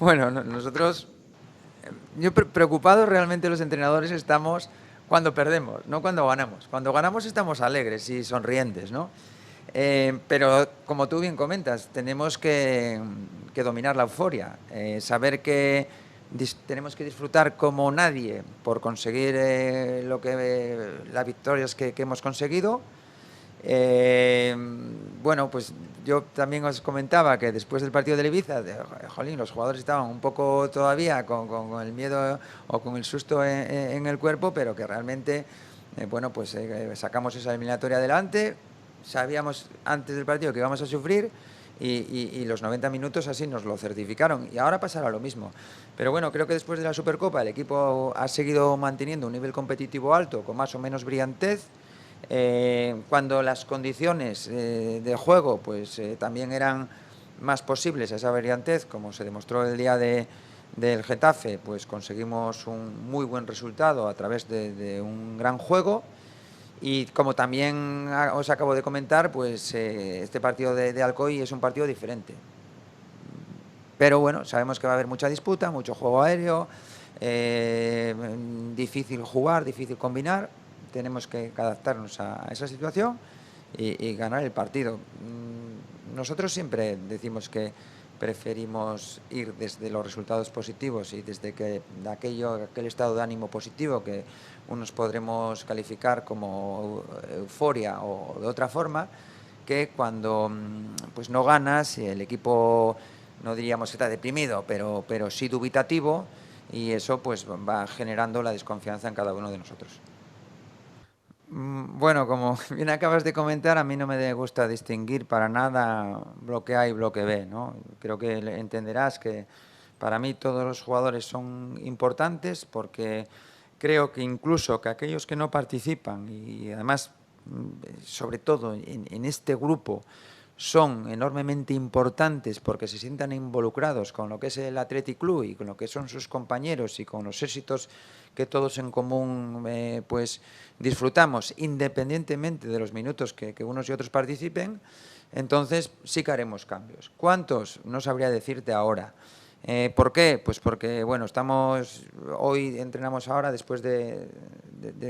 Bueno, nosotros, preocupados realmente los entrenadores estamos cuando perdemos, no cuando ganamos. Cuando ganamos estamos alegres y sonrientes, ¿no? Pero como tú bien comentas, tenemos que dominar la euforia, saber que tenemos que disfrutar como nadie por conseguir las victorias que hemos conseguido. Bueno, pues yo también os comentaba que después del partido de Ibiza, jolín, los jugadores estaban un poco todavía con el miedo o con el susto en el cuerpo, pero que realmente, bueno, pues sacamos esa eliminatoria adelante, sabíamos antes del partido que íbamos a sufrir y los 90 minutos así nos lo certificaron. Y ahora pasará lo mismo. Pero bueno, creo que después de la Supercopa el equipo ha seguido manteniendo un nivel competitivo alto, con más o menos brillantez. Cuando las condiciones de juego pues también eran más posibles a esa brillantez, como se demostró el día del Getafe, pues conseguimos un muy buen resultado a través de un gran juego. Y como también os acabo de comentar, pues este partido de Alcoy es un partido diferente. Pero bueno, sabemos que va a haber mucha disputa, mucho juego aéreo, difícil jugar, difícil combinar. Tenemos que adaptarnos a esa situación y ganar el partido. Nosotros siempre decimos que preferimos ir desde los resultados positivos y desde aquel estado de ánimo positivo que unos podremos calificar como euforia o de otra forma, que cuando pues no ganas y el equipo, no diríamos que está deprimido, pero sí dubitativo, y eso pues va generando la desconfianza en cada uno de nosotros. Bueno, como bien acabas de comentar, a mí no me gusta distinguir para nada bloque A y bloque B, ¿no? Creo que entenderás que para mí todos los jugadores son importantes, porque creo que incluso que aquellos que no participan y además, sobre todo en este grupo, son enormemente importantes porque se sientan involucrados con lo que es el Athletic Club y con lo que son sus compañeros y con los éxitos que todos en común pues disfrutamos, independientemente de los minutos que unos y otros participen. Entonces sí que haremos cambios. ¿Cuántos? No sabría decirte ahora. ¿Por qué? Pues porque, bueno, hoy entrenamos ahora después de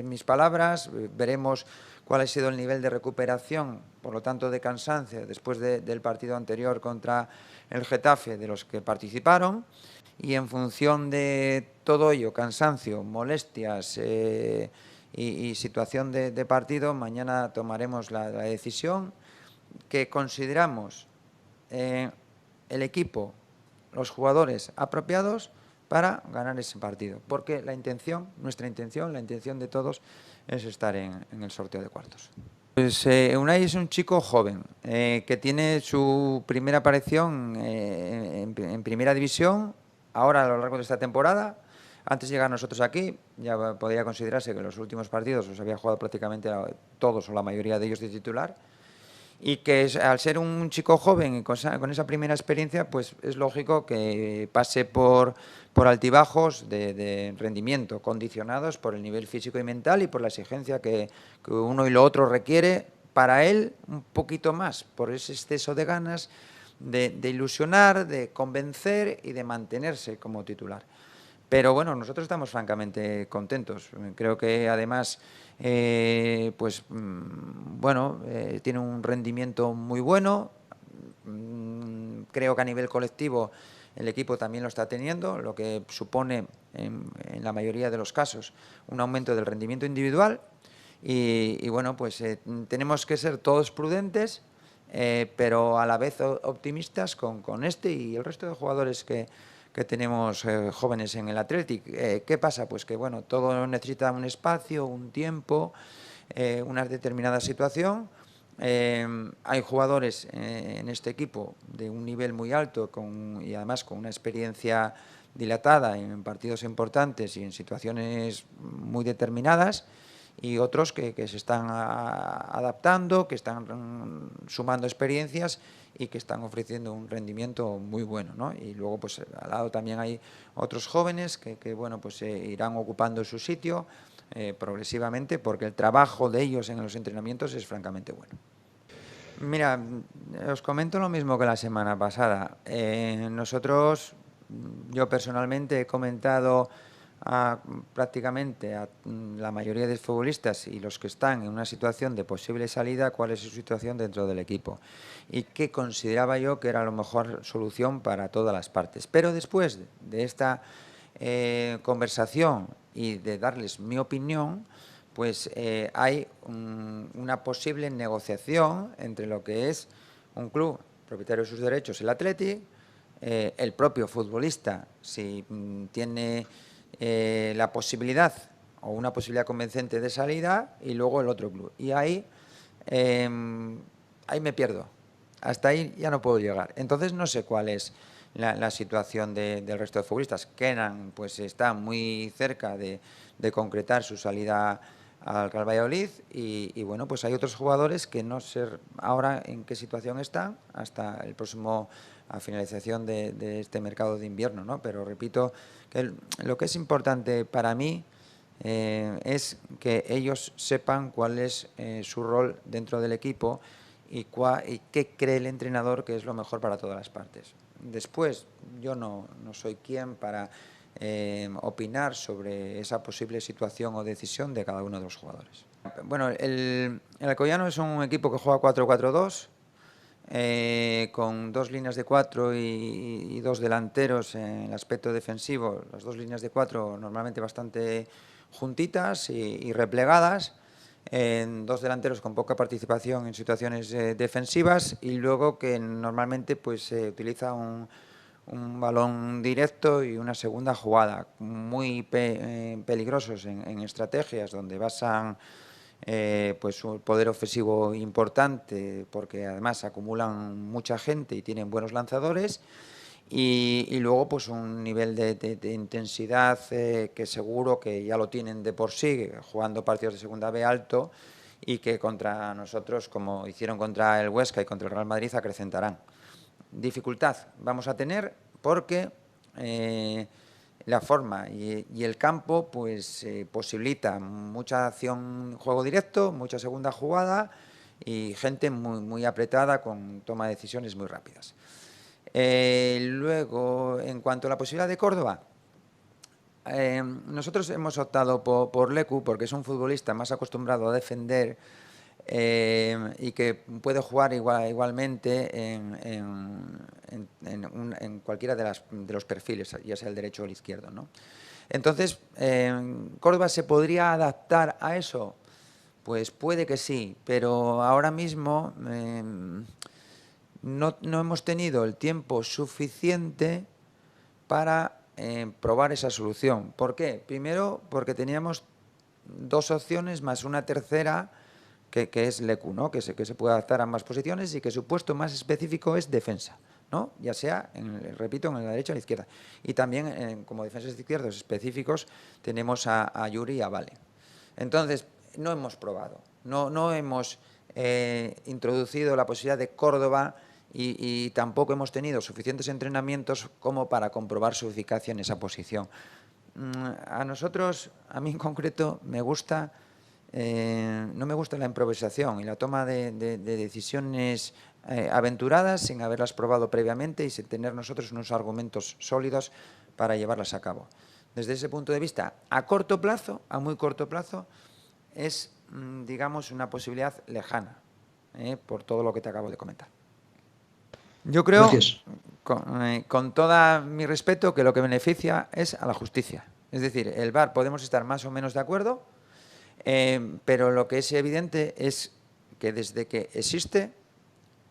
mis palabras, veremos cuál ha sido el nivel de recuperación, por lo tanto de cansancio, después del partido anterior contra el Getafe, de los que participaron, y en función de todo ello, cansancio, molestias y situación de partido, mañana tomaremos la decisión que consideramos el equipo, los jugadores apropiados para ganar ese partido, porque nuestra intención, la intención de todos es estar en el sorteo de cuartos. Pues Unai es un chico joven que tiene su primera aparición en primera división, ahora a lo largo de esta temporada. Antes de llegar nosotros aquí, ya podría considerarse que los últimos partidos los había jugado prácticamente todos o la mayoría de ellos de titular. Y que al ser un chico joven y con esa primera experiencia, pues es lógico que pase por altibajos de rendimiento, condicionados por el nivel físico y mental y por la exigencia que uno y lo otro requiere para él un poquito más, por ese exceso de ganas de ilusionar, de convencer y de mantenerse como titular. Pero bueno, nosotros estamos francamente contentos. Creo que además, tiene un rendimiento muy bueno. Creo que a nivel colectivo el equipo también lo está teniendo, lo que supone en la mayoría de los casos un aumento del rendimiento individual. Y bueno, pues tenemos que ser todos prudentes, pero a la vez optimistas con este y el resto de jugadores que tenemos jóvenes en el Athletic. ¿Qué pasa? Pues que bueno, todo necesita un espacio, un tiempo, una determinada situación. Hay jugadores en este equipo de un nivel muy alto y además con una experiencia dilatada en partidos importantes y en situaciones muy determinadas, y otros que se están adaptando, que están sumando experiencias y que están ofreciendo un rendimiento muy bueno, ¿no? Y luego, pues al lado también hay otros jóvenes que bueno, pues irán ocupando su sitio progresivamente, porque el trabajo de ellos en los entrenamientos es francamente bueno. Mira, os comento lo mismo que la semana pasada. Yo personalmente he comentado prácticamente a la mayoría de futbolistas y los que están en una situación de posible salida, cuál es su situación dentro del equipo y qué consideraba yo que era la mejor solución para todas las partes. Pero después de esta conversación y de darles mi opinión, pues hay una posible negociación entre lo que es un club propietario de sus derechos, el Athletic, el propio futbolista, si tiene la posibilidad o una posibilidad convincente de salida, y luego el otro club. Y ahí me pierdo. Hasta ahí ya no puedo llegar. Entonces no sé cuál es la situación del resto de futbolistas. Kenan pues está muy cerca de concretar su salida al Real Valladolid y bueno, pues hay otros jugadores que no sé ahora en qué situación están hasta el próximo a finalización de este mercado de invierno, ¿no? Pero repito que lo que es importante para mí es que ellos sepan cuál es su rol dentro del equipo y qué cree el entrenador que es lo mejor para todas las partes. Después, yo no soy quien para opinar sobre esa posible situación o decisión de cada uno de los jugadores. Bueno, el Alcoyano es un equipo que juega 4-4-2, con dos líneas de 4 y dos delanteros en el aspecto defensivo. Las dos líneas de 4 normalmente bastante juntitas y replegadas, dos delanteros con poca participación en situaciones defensivas, y luego que normalmente pues se utiliza un balón directo y una segunda jugada, muy peligrosos en estrategias donde basan pues un poder ofensivo importante, porque además acumulan mucha gente y tienen buenos lanzadores, y luego pues un nivel de intensidad que seguro que ya lo tienen de por sí jugando partidos de segunda B alto, y que contra nosotros, como hicieron contra el Huesca y contra el Real Madrid, acrecentarán. Dificultad vamos a tener porque la forma y el campo pues posibilita mucha acción, juego directo, mucha segunda jugada y gente muy apretada con toma de decisiones muy rápidas. Luego, en cuanto a la posibilidad de Córdoba, nosotros hemos optado por Leku porque es un futbolista más acostumbrado a defender y que puede jugar igualmente en cualquiera de los perfiles, ya sea el derecho o el izquierdo, ¿no? Entonces, ¿Córdoba se podría adaptar a eso? Pues puede que sí, pero ahora mismo no hemos tenido el tiempo suficiente para probar esa solución. ¿Por qué? Primero, porque teníamos dos opciones más una tercera que es Lecu, ¿no? Que se puede adaptar a ambas posiciones y que su puesto más específico es defensa, ¿no? Ya sea, repito, en la derecha o en la izquierda. Y también, como defensas de izquierdos específicos, tenemos a Yuri y a Vale. Entonces, no hemos probado, no hemos introducido la posibilidad de Córdoba y tampoco hemos tenido suficientes entrenamientos como para comprobar su eficacia en esa posición. A nosotros, a mí en concreto, me gusta... no me gusta la improvisación y la toma de decisiones aventuradas sin haberlas probado previamente y sin tener nosotros unos argumentos sólidos para llevarlas a cabo. Desde ese punto de vista, a corto plazo, a muy corto plazo, es, digamos, una posibilidad lejana, por todo lo que te acabo de comentar. Yo creo, con todo mi respeto, que lo que beneficia es a la justicia. Es decir, el VAR podemos estar más o menos de acuerdo, pero lo que es evidente es que desde que existe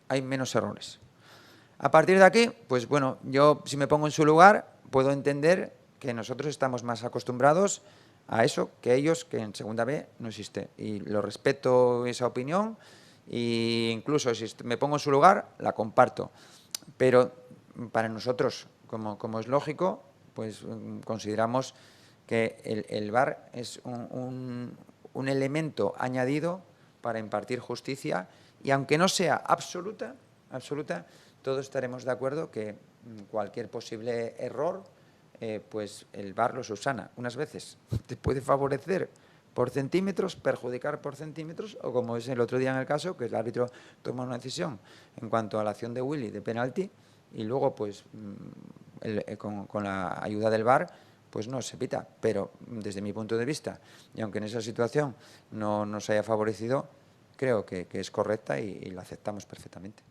hay menos errores. A partir de aquí, pues bueno, yo si me pongo en su lugar puedo entender que nosotros estamos más acostumbrados a eso que ellos, que en segunda B no existe. Y lo respeto esa opinión e incluso si me pongo en su lugar la comparto. Pero para nosotros, como es lógico, pues consideramos que el VAR es un elemento añadido para impartir justicia y aunque no sea absoluta, todos estaremos de acuerdo que cualquier posible error, pues el VAR lo subsana. Unas veces te puede favorecer por centímetros, perjudicar por centímetros, o como es el otro día en el caso, que el árbitro toma una decisión en cuanto a la acción de Willy de penalti y luego pues con la ayuda del VAR pues no se pita, pero desde mi punto de vista, y aunque en esa situación no nos haya favorecido, creo que es correcta y la aceptamos perfectamente.